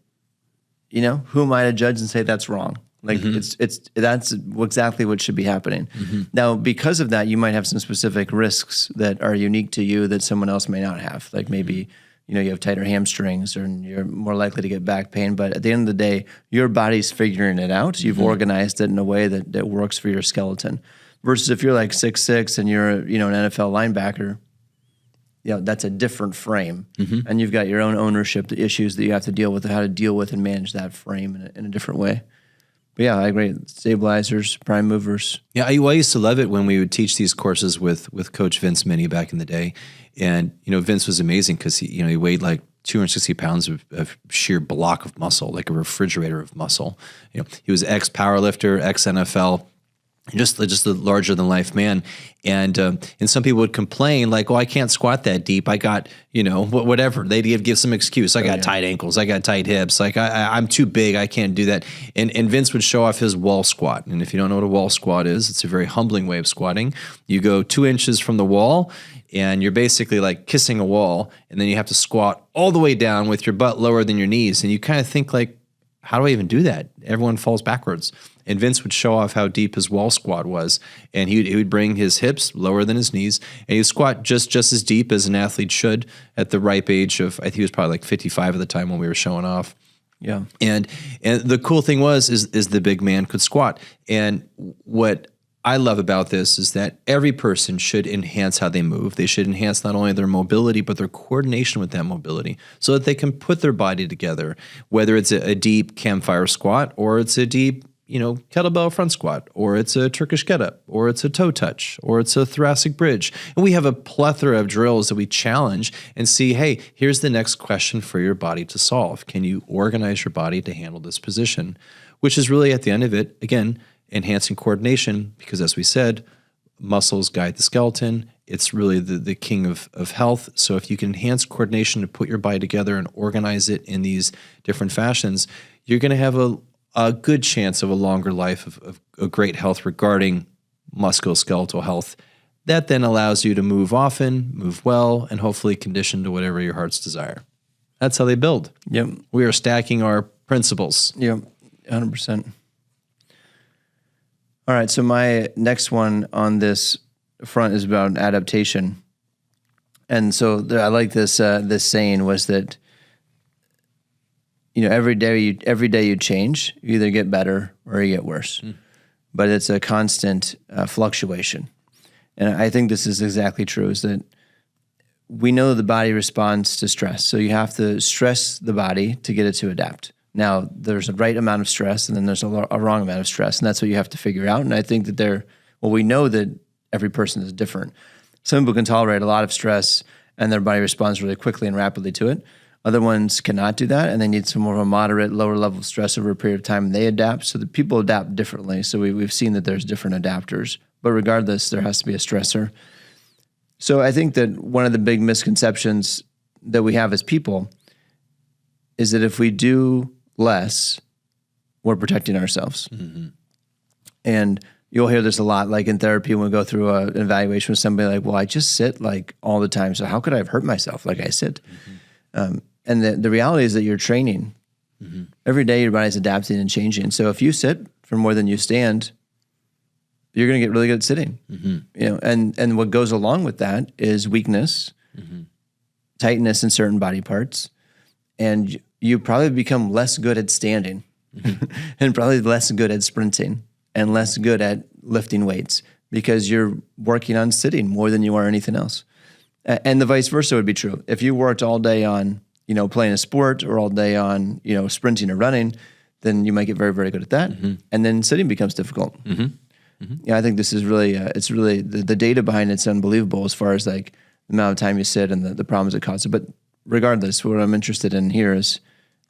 who am I to judge and say that's wrong? Like that's exactly what should be happening. Now, because of that, you might have some specific risks that are unique to you that someone else may not have. Like maybe you have tighter hamstrings or you're more likely to get back pain. But at the end of the day, your body's figuring it out. You've organized it in a way that works for your skeleton. Versus if you're like 6'6" and you're an NFL linebacker, that's a different frame. And you've got your own ownership, the issues that you have to deal with, how to deal with and manage that frame in a different way. But yeah, I agree. Stabilizers, prime movers. Yeah, I used to love it when we would teach these courses with Coach Vince Minnie back in the day. And, Vince was amazing because he weighed like 260 pounds of sheer block of muscle, like a refrigerator of muscle. He was ex-powerlifter, ex-NFL, just a larger than life man. And some people would complain like, I can't squat that deep. I got, whatever. They'd give some excuse. I got tight ankles. I got tight hips. Like I'm too big. I can't do that. And Vince would show off his wall squat. And if you don't know what a wall squat is, it's a very humbling way of squatting. You go 2 inches from the wall and you're basically like kissing a wall. And then you have to squat all the way down with your butt lower than your knees. And you kind of think like, how do I even do that? Everyone falls backwards. And Vince would show off how deep his wall squat was. And he would bring his hips lower than his knees. And he'd squat just as deep as an athlete should at the ripe age of, I think he was probably like 55 at the time when we were showing off. Yeah. And the cool thing is the big man could squat. And what I love about this is that every person should enhance how they move. They should enhance not only their mobility, but their coordination with that mobility so that they can put their body together, whether it's a deep campfire squat or it's a deep, kettlebell front squat, or it's a Turkish get-up, or it's a toe touch, or it's a thoracic bridge. And we have a plethora of drills that we challenge and see, hey, here's the next question for your body to solve. Can you organize your body to handle this position? Which is really at the end of it, again, enhancing coordination, because as we said, muscles guide the skeleton. It's really the king of health. So if you can enhance coordination to put your body together and organize it in these different fashions, you're going to have a good chance of a longer life of great health regarding musculoskeletal health. That then allows you to move often, move well, and hopefully condition to whatever your heart's desire. That's how they build. Yep. We are stacking our principles. Yep, 100%. All right, so my next one on this front is about adaptation. And so I like this saying was that, every day you change, you either get better or you get worse. But it's a constant fluctuation. And I think this is exactly true, is that we know the body responds to stress. So you have to stress the body to get it to adapt. Now, there's a right amount of stress and then there's a wrong amount of stress. And that's what you have to figure out. And I think that we know that every person is different. Some people can tolerate a lot of stress and their body responds really quickly and rapidly to it. Other ones cannot do that, and they need some more of a moderate, lower level of stress over a period of time, and they adapt. So the people adapt differently. So we've seen that there's different adapters. But regardless, there has to be a stressor. So I think that one of the big misconceptions that we have as people is that if we do less, we're protecting ourselves. And you'll hear this a lot, like in therapy when we go through an evaluation with somebody like, well, I just sit like all the time. So how could I have hurt myself like I sit? And the reality is that you're training Every day your body's adapting and changing. So if you sit for more than you stand, you're going to get really good at sitting. And what goes along with that is weakness, tightness in certain body parts, and you probably become less good at standing and probably less good at sprinting and less good at lifting weights because you're working on sitting more than you are anything else. And the vice versa would be true. If you worked all day on, playing a sport or all day on, sprinting or running, then you might get very, very good at that. And then sitting becomes difficult. Yeah, I think this is really, it's really, the data behind it's unbelievable as far as like the amount of time you sit and the problems it causes. But regardless, what I'm interested in here is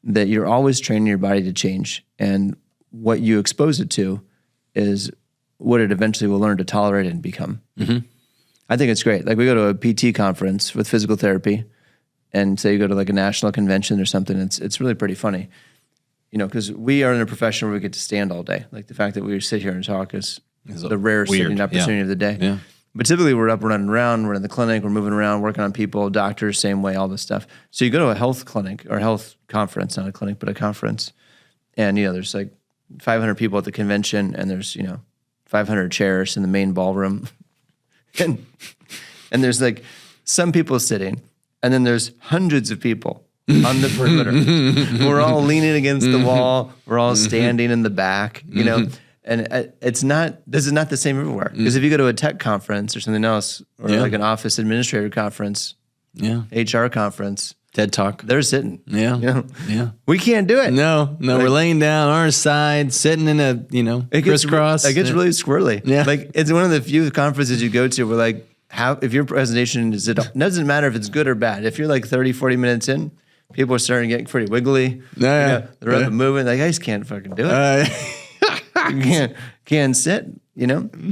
that you're always training your body to change. And what you expose it to is what it eventually will learn to tolerate and become. I think it's great. Like we go to a PT conference with physical therapy and say you go to like a national convention or something, it's really pretty funny. Because we are in a profession where we get to stand all day. Like the fact that we sit here and talk is the rare sitting opportunity of the day. Yeah. But typically we're up running around, we're in the clinic, we're moving around, working on people, doctors, same way, all this stuff. So you go to a health clinic or health conference, not a clinic, but a conference. And, there's like 500 people at the convention and there's, 500 chairs in the main ballroom. and there's like some people sitting and then there's hundreds of people on the perimeter. We're all leaning against the wall. We're all standing in the back, And this is not the same everywhere. Because if you go to a tech conference or something else, or like an office administrator conference, HR conference, TED Talk, they're sitting. Yeah. We can't do it. No, we're laying down on our side, sitting in a, crisscross. It gets really squirrely. Yeah. Like it's one of the few conferences you go to where like, if your presentation doesn't matter if it's good or bad. If you're like 30, 40 minutes in, people are starting to get pretty wiggly. They're up and moving. Like, I just can't fucking do it. You can't sit,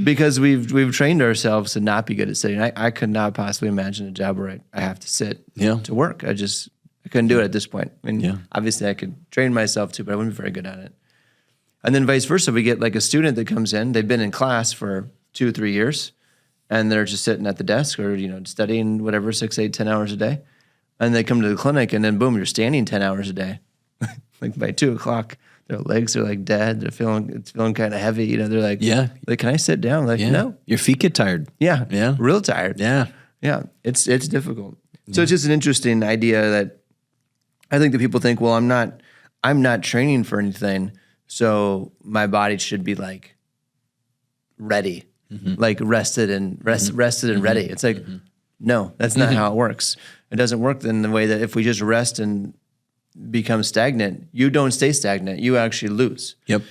because we've trained ourselves to not be good at sitting. I could not possibly imagine a job where I have to sit to work. I couldn't do it at this point. I mean, obviously I could train myself to, but I wouldn't be very good at it. And then vice versa, we get like a student that comes in, they've been in class for 2 or 3 years, and they're just sitting at the desk or, studying whatever, 6, 8, 10 hours a day. And they come to the clinic and then boom, you're standing 10 hours a day. Like by 2 o'clock, their legs are like dead. It's feeling kind of heavy. They're like, can I sit down? Like, no. Your feet get tired. Yeah. Real tired. Yeah. It's difficult. So it's just an interesting idea that I think that people think, well, I'm not training for anything, so my body should be like ready, like rested and ready. It's like, no, that's not how it works. It doesn't work in the way that if we just rest and become stagnant, you don't stay stagnant. You actually lose. Yep.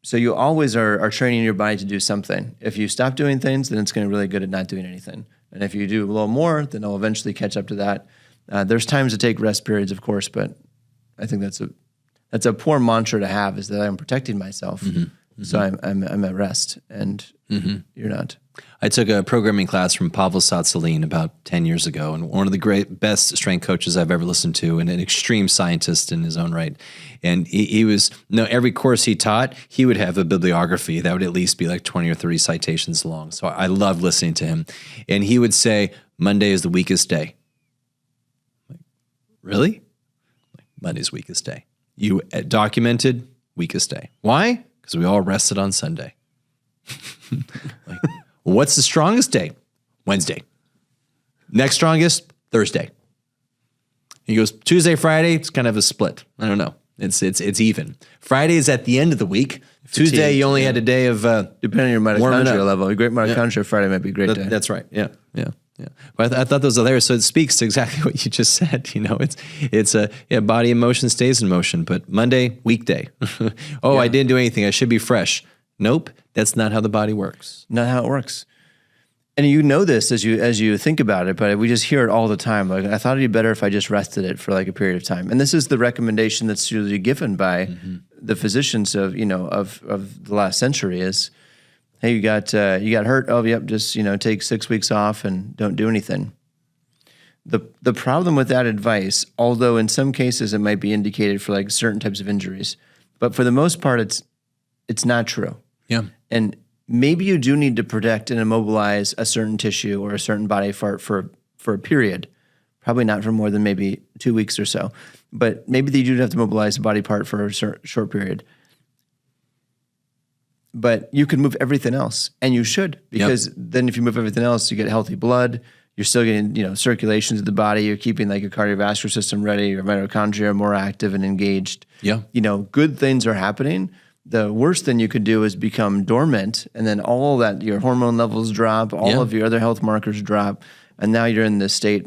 So you always are training your body to do something. If you stop doing things, then it's going to be really good at not doing anything. And if you do a little more, then it'll eventually catch up to that. There's times to take rest periods, of course, but I think that's a poor mantra to have, is that I'm protecting myself. So I'm at rest, and you're not. I took a programming class from Pavel Tsatsouline about 10 years ago, and one of the best strength coaches I've ever listened to, and an extreme scientist in his own right. And he was, every course he taught, he would have a bibliography that would at least be like 20 or 30 citations long. So I loved listening to him. And he would say, Monday is the weakest day. Like, really? Like, Monday's weakest day. You documented weakest day. Why? Because we all rested on Sunday. Like, what's the strongest day? Wednesday. Next strongest? Thursday. He goes, Tuesday, Friday, it's kind of a split. I don't know. It's even. Friday is at the end of the week. Tuesday, you only had a day of depending on your mitochondria level. A great mitochondria Friday might be a great day. That's right. Yeah. But I thought those are there, so it speaks to exactly what you just said. It's a body in motion stays in motion. But Monday, weekday. I didn't do anything. I should be fresh. Nope, that's not how the body works. Not how it works. And you know this as you think about it, but we just hear it all the time. Like, I thought it'd be better if I just rested it for like a period of time. And this is the recommendation that's usually given by the physicians of the last century is, hey, you got hurt. Oh, yep, just take 6 weeks off and don't do anything. The problem with that advice, although in some cases it might be indicated for like certain types of injuries, but for the most part it's not true. Yeah. And maybe you do need to protect and immobilize a certain tissue or a certain body part for a period, probably not for more than maybe 2 weeks or so. but maybe you do have to mobilize a body part for a short period. But you can move everything else, and you should, because then if you move everything else, you get healthy blood. You're still getting, circulation to the body. You're keeping like your cardiovascular system ready. Your mitochondria are more active and engaged. Yeah. Good things are happening. The worst thing you could do is become dormant, and then all that, your hormone levels drop, all of your other health markers drop, and now you're in this state,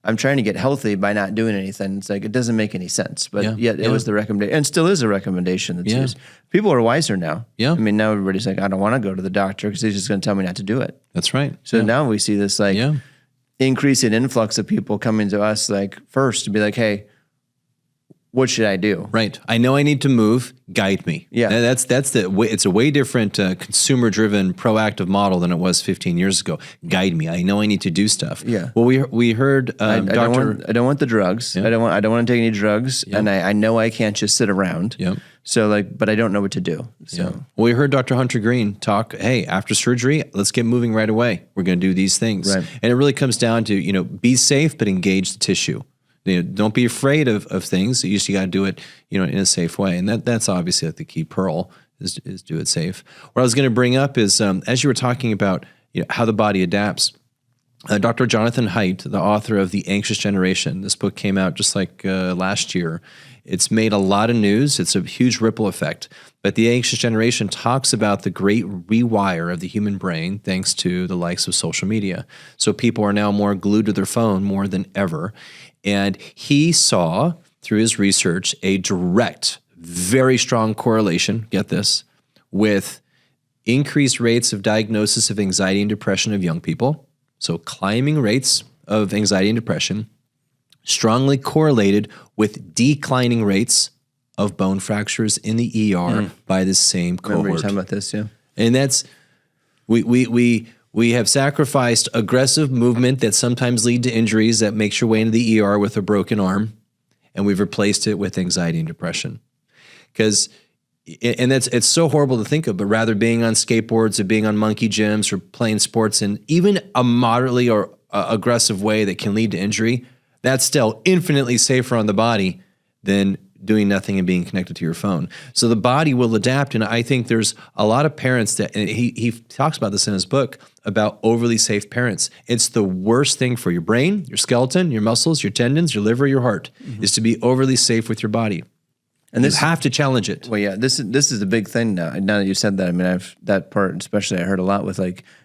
I'm trying to get healthy by not doing anything. It's like, it doesn't make any sense, but yet it was the recommendation, and still is a recommendation that's used. People are wiser now. Yeah. I mean, now everybody's like, I don't want to go to the doctor because he's just going to tell me not to do it. That's right. So now we see this increase in influx of people coming to us first to be like, hey, what should I do? Right. I know I need to move. Guide me. Yeah. And that's the way. It's a way different consumer-driven, proactive model than it was 15 years ago. Guide me. I know I need to do stuff. Yeah. Well, we heard I don't want the drugs. Yeah. I don't want to take any drugs, and I know I can't just sit around. Yep. So but I don't know what to do. So Well, we heard Dr. Hunter Green talk, hey, after surgery, let's get moving right away. We're going to do these things. Right. And it really comes down to, be safe, but engage the tissue. Don't be afraid of things. You just got to do it, in a safe way. And that's obviously the key pearl is do it safe. What I was going to bring up is, as you were talking about how the body adapts, Dr. Jonathan Haidt, the author of The Anxious Generation, this book came out just like last year. It's made a lot of news. It's a huge ripple effect. But The Anxious Generation talks about the great rewire of the human brain thanks to the likes of social media. So people are now more glued to their phone more than ever. And he saw, through his research, a direct, very strong correlation, get this, with increased rates of diagnosis of anxiety and depression of young people. So climbing rates of anxiety and depression, strongly correlated with declining rates of bone fractures in the ER by the same cohort. remember you talking about this, yeah. And that's, we have sacrificed aggressive movement that sometimes lead to injuries that makes your way into the ER with a broken arm, and we've replaced it with anxiety and depression. It's so horrible to think of, but rather being on skateboards or being on monkey gyms or playing sports in even a moderately or aggressive way that can lead to injury, that's still infinitely safer on the body than doing nothing and being connected to your phone. So the body will adapt. And I think there's a lot of parents that, and he talks about this in his book, about overly safe parents. It's the worst thing for your brain, your skeleton, your muscles, your tendons, your liver, your heart, is to be overly safe with your body. And you have to challenge it. Well, yeah, this is the big thing now. Now that you said that, I mean, that part especially I heard a lot with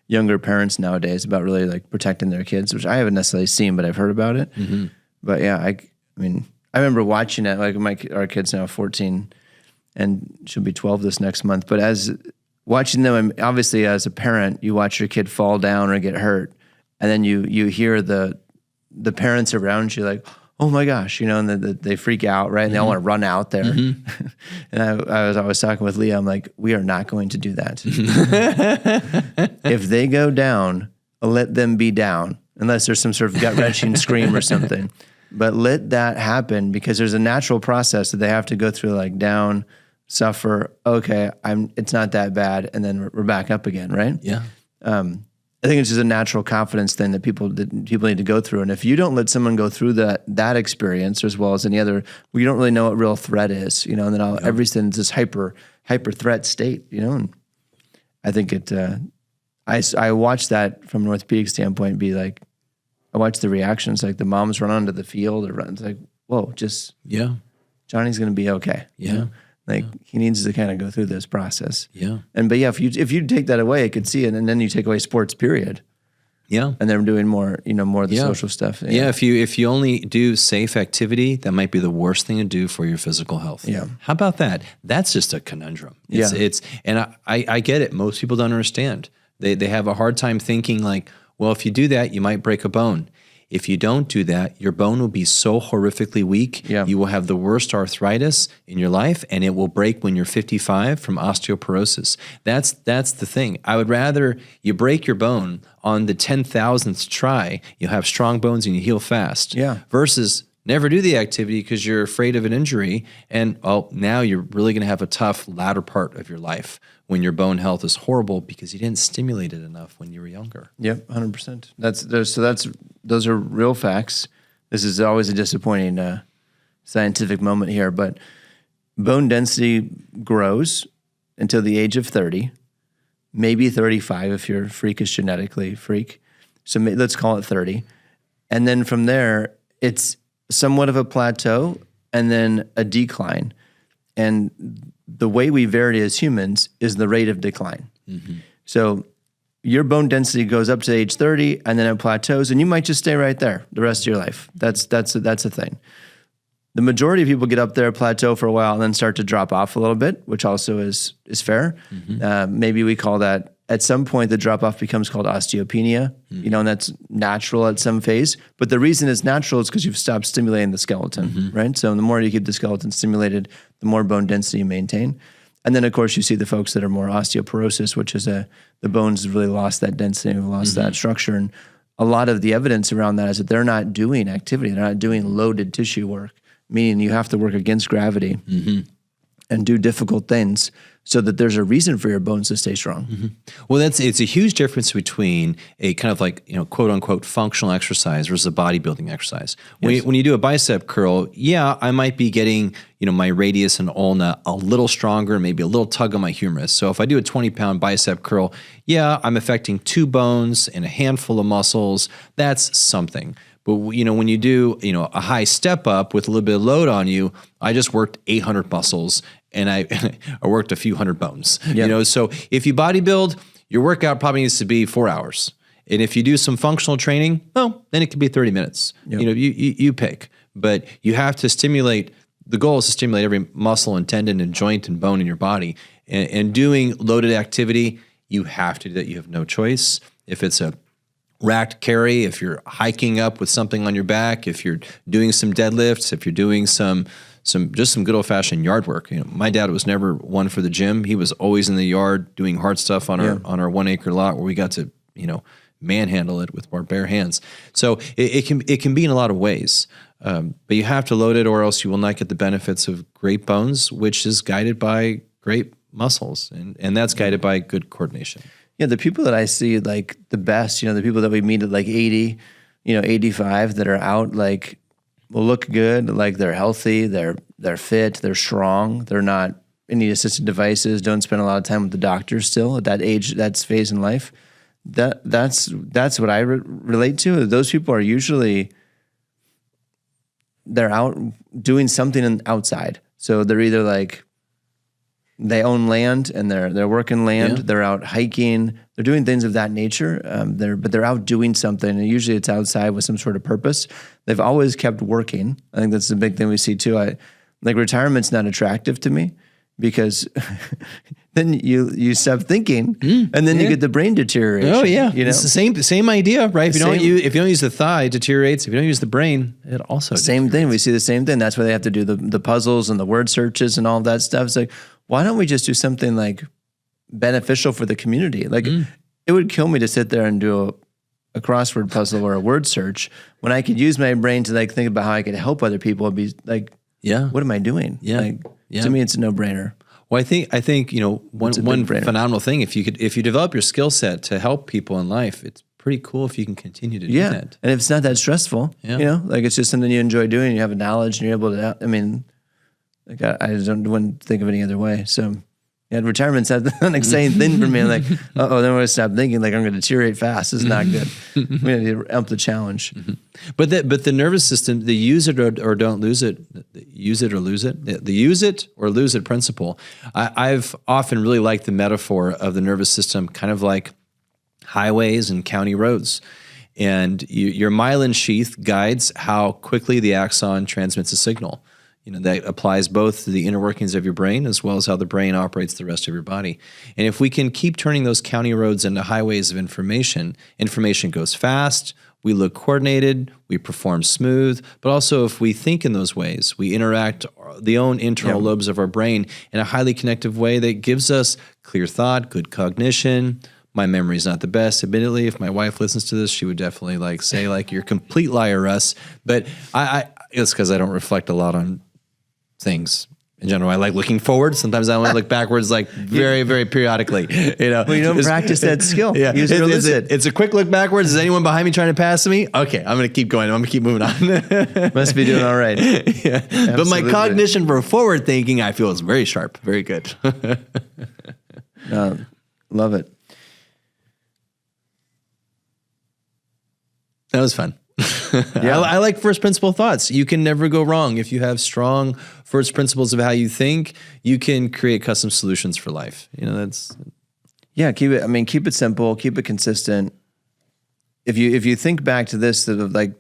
younger parents nowadays about really protecting their kids, which I haven't necessarily seen, but I've heard about it. Mm-hmm. But yeah, I mean, I remember watching it. Our kid's now 14, and she'll be 12 this next month. But as watching them, obviously as a parent, you watch your kid fall down or get hurt, and then you hear the parents around you like, oh my gosh, and they freak out, right? And they all want to run out there. Mm-hmm. And I was always talking with Leah, I'm like, we are not going to do that. If they go down, let them be down, unless there's some sort of gut-wrenching scream or something. But let that happen, because there's a natural process that they have to go through, down, suffer, okay, it's not that bad, and then we're back up again, right? Yeah. I think it's just a natural confidence thing that people need to go through. And if you don't let someone go through that experience, as well as any other, you don't really know what real threat is, and then everything's this hyper threat state, And I think I watched that from an orthopedic standpoint be like, I watched the reactions, the moms run onto the field or run. It's like, whoa, Johnny's going to be okay. Yeah. He needs to kind of go through this process. Yeah. But yeah, if you take that away, I could see it, and then you take away sports, period. Yeah. And they're doing more, more of the social stuff. Yeah. If you only do safe activity, that might be the worst thing to do for your physical health. Yeah. How about that? That's just a conundrum. It's I get it. Most people don't understand. They have a hard time thinking well, if you do that, you might break a bone. If you don't do that, your bone will be so horrifically weak. Yeah. You will have the worst arthritis in your life, and it will break when you're 55 from osteoporosis. That's the thing. I would rather you break your bone on the 10,000th try. You'll have strong bones and you heal fast. Yeah. Versus never do the activity because you're afraid of an injury, and now you're really going to have a tough latter part of your life when your bone health is horrible because you didn't stimulate it enough when you were younger. Yep, 100%. Those are real facts. This is always a disappointing scientific moment here, but bone density grows until the age of 30, maybe 35 if you're freakish genetically freak. So let's call it 30. And then from there, it's somewhat of a plateau and then a decline. And the way we vary as humans is the rate of decline. Mm-hmm. So your bone density goes up to age 30 and then it plateaus, and you might just stay right there the rest of your life. That's a thing. The majority of people get up there, plateau for a while, and then start to drop off a little bit, which also is fair. Mm-hmm. Maybe we call that, at some point, the drop-off becomes called osteopenia, and that's natural at some phase. But the reason it's natural is because you've stopped stimulating the skeleton, right? So the more you keep the skeleton stimulated, the more bone density you maintain. And then, of course, you see the folks that are more osteoporosis, which is the bones have really lost that density, have lost that structure. And a lot of the evidence around that is that they're not doing activity. They're not doing loaded tissue work, meaning you have to work against gravity and do difficult things so that there's a reason for your bones to stay strong. Well, it's a huge difference between a kind of like, quote unquote functional exercise versus a bodybuilding exercise. When you do a bicep curl, I might be getting, my radius and ulna a little stronger, maybe a little tug on my humerus. So if I do a 20-pound bicep curl, I'm affecting 2 bones and a handful of muscles. That's something. But when you do, a high step up with a little bit of load on you, I just worked 800 muscles and I worked a few hundred bones. Yep. So if you bodybuild, your workout probably needs to be 4 hours. And if you do some functional training, well, then it could be 30 minutes. Yep. You pick. But you have to stimulate. The goal is to stimulate every muscle and tendon and joint and bone in your body. And doing loaded activity, you have to do that. You have no choice. If it's a racked carry, if you're hiking up with something on your back, if you're doing some deadlifts, if you're doing some good old-fashioned yard work. My dad was never one for the gym. He was always in the yard doing hard stuff on our 1 acre lot where we got to, manhandle it with our bare hands. So it can be in a lot of ways. But you have to load it or else you will not get the benefits of great bones, which is guided by great muscles. And that's guided by good coordination. Yeah, the people that I see like the best, the people that we meet at like 80, 85 that are out like will look good, like they're healthy, they're fit, they're strong, they're not any assisted devices, don't spend a lot of time with the doctor still at that age, that phase in life. That's what I relate to. Those people are usually, they're out doing something outside. So they're either like, they own land and they're working land. Yeah. They're out hiking. They're doing things of that nature. But they're out doing something, and usually it's outside with some sort of purpose. They've always kept working. I think that's the big thing we see too. Like retirement's not attractive to me because then you stop thinking, and then you get the brain deterioration. Oh yeah, it's the same idea, right? If you don't use the thigh, it deteriorates. If you don't use the brain, it also same thing. We see the same thing. That's why they have to do the puzzles and the word searches and all that stuff. It's like, why don't we just do something like beneficial for the community? Like it would kill me to sit there and do a crossword puzzle or a word search when I could use my brain to like think about how I could help other people and be like, what am I doing? To me, it's a no-brainer. Well, I think one phenomenal thing, if you develop your skill set to help people in life, it's pretty cool if you can continue to do that. And if it's not that stressful, like it's just something you enjoy doing, you have a knowledge and you're able to, like I wouldn't think of it any other way. So retirement's not an exciting thing for me. I'm like, then I'm going to stop thinking like I'm going to deteriorate fast. This is not good. We need to up the challenge. But the nervous system, the use it or don't lose it, use it or lose it, the use it or lose it principle. I've often really liked the metaphor of the nervous system kind of like highways and county roads. And your myelin sheath guides how quickly the axon transmits a signal. That applies both to the inner workings of your brain as well as how the brain operates the rest of your body. And if we can keep turning those county roads into highways of information goes fast, we look coordinated, we perform smooth, but also if we think in those ways, we interact the own internal lobes of our brain in a highly connective way that gives us clear thought, good cognition. My memory's not the best. Admittedly, if my wife listens to this, she would definitely say you're a complete liar, Russ. But it's because I don't reflect a lot on things. in general. I like looking forward. Sometimes I want to look backwards, like very, very periodically. Well, you don't practice that skill. Yeah, Use it or lose it. It's a quick look backwards. Is anyone behind me trying to pass me? Okay, I'm going to keep going. I'm going to keep moving on. Must be doing all right. Yeah. But my cognition for forward thinking, I feel is very sharp. Very good. Love it. That was fun. Yeah. I like first principle thoughts. You can never go wrong. If you have strong first principles of how you think, you can create custom solutions for life. That's. Yeah, keep it simple, keep it consistent. If you think back to this, sort of like,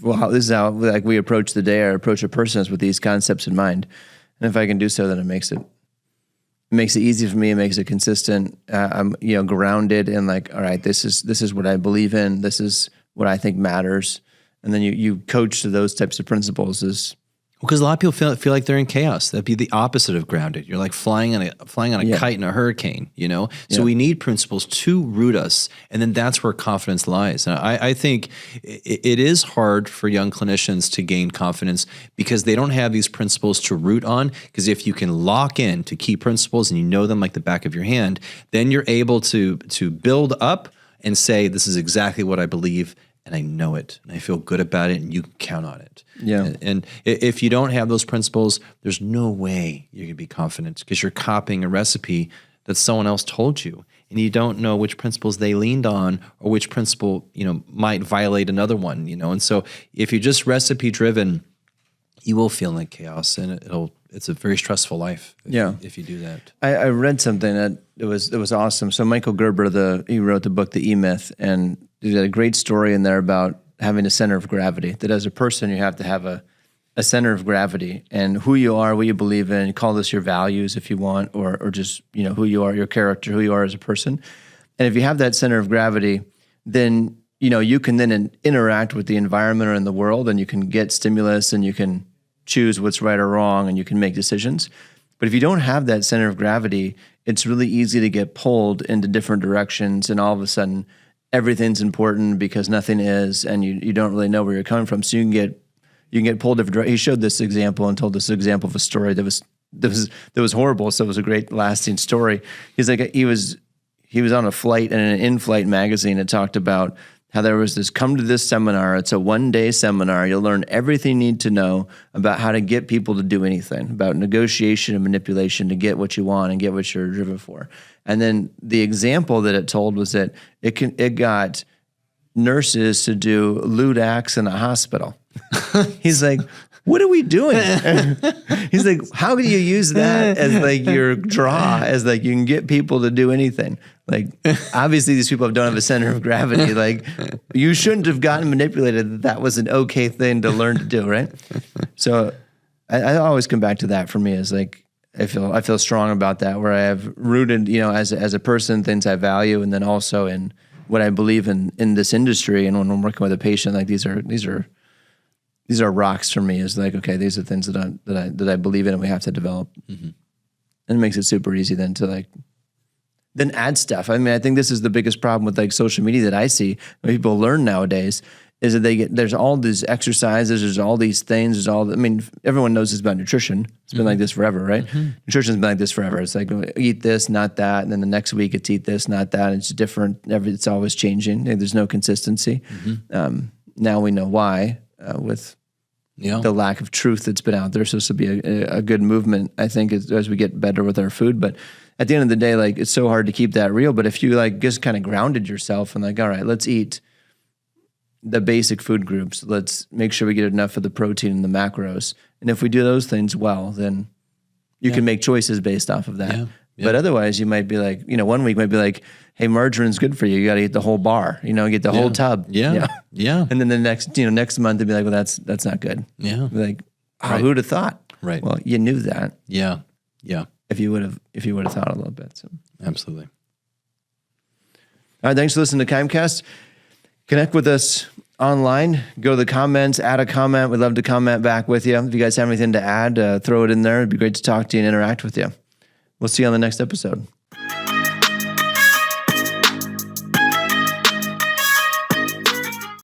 well, this is how like we approach the day or approach a person is with these concepts in mind. And if I can do so, then it makes it easy for me. It makes it consistent. I'm grounded in like, all right, this is what I believe in. This is what I think matters. And then you coach to those types of principles because a lot of people feel like they're in chaos. That'd be the opposite of grounded. You're like flying on a kite in a hurricane, So we need principles to root us, and then that's where confidence lies. And I think it is hard for young clinicians to gain confidence because they don't have these principles to root on. Because if you can lock in to key principles and you know them like the back of your hand, then you're able to build up and say, this is exactly what I believe, and I know it, and I feel good about it, and you can count on it. Yeah. And if you don't have those principles, there's no way you're going to be confident because you're copying a recipe that someone else told you, and you don't know which principles they leaned on or which principle, might violate another one, And so if you're just recipe driven, you will feel like chaos, and it's a very stressful life if you do that. I read something that it was awesome. So Michael Gerber, he wrote the book, The E-Myth, and he had a great story in there about having a center of gravity, that as a person, you have to have a center of gravity, and who you are, what you believe in, call this your values if you want, or just, who you are, your character, who you are as a person. And if you have that center of gravity, then, you can then interact with the environment or in the world, and you can get stimulus, and you can choose what's right or wrong, and you can make decisions. But if you don't have that center of gravity, it's really easy to get pulled into different directions, and all of a sudden everything's important because nothing is, and you don't really know where you're coming from. So you can get pulled different directions. He showed this example and told this example of a story that was horrible. So it was a great lasting story. He's like, he was on a flight, and in an in-flight magazine, it talked about how there was this, come to this seminar. It's a 1-day seminar. You'll learn everything you need to know about how to get people to do anything, about negotiation and manipulation to get what you want and get what you're driven for. And then the example that it told was that it got nurses to do lewd acts in a hospital. He's like, what are we doing? He's like, how can you use that as like your draw, as like you can get people to do anything? Like, obviously these people don't have a center of gravity. Like, you shouldn't have gotten manipulated. That was an okay thing to learn to do, right? So I always come back to that. For me, is like, I feel strong about that, where I have rooted, as a person, things I value, and then also in what I believe in this industry. And when I'm working with a patient, like these are rocks for me. Is like, okay, these are things that I believe in, and we have to develop. Mm-hmm. And it makes it super easy then to then add stuff. I mean, I think this is the biggest problem with like social media that I see when people learn nowadays, is that there's all these exercises, there's all these things, everyone knows this about nutrition. It's been like this forever, right? Mm-hmm. Nutrition's been like this forever. It's like, eat this, not that. And then the next week it's eat this, not that. It's different. It's always changing. There's no consistency. Mm-hmm. Now we know why, with the lack of truth that's been out there. So this will be a good movement, I think, as we get better with our food. But at the end of the day, like, it's so hard to keep that real. But if you like just kind of grounded yourself and like, all right, let's eat the basic food groups. Let's make sure we get enough of the protein and the macros. And if we do those things well, then you can make choices based off of that. Yeah. Yeah. But otherwise, you might be like, 1 week might be like, hey, margarine's good for you. You got to eat the whole bar, get the whole tub. Yeah. Yeah. And then the next month, they'd be like, well, that's not good. Yeah. Be like, who'd have thought? Right. Well, you knew that. Yeah. Yeah. If you would have thought a little bit. So. Absolutely. All right. Thanks for listening to KIMEcast. Connect with us online. Go to the comments, add a comment. We'd love to comment back with you. If you guys have anything to add, throw it in there. It'd be great to talk to you and interact with you. We'll see you on the next episode.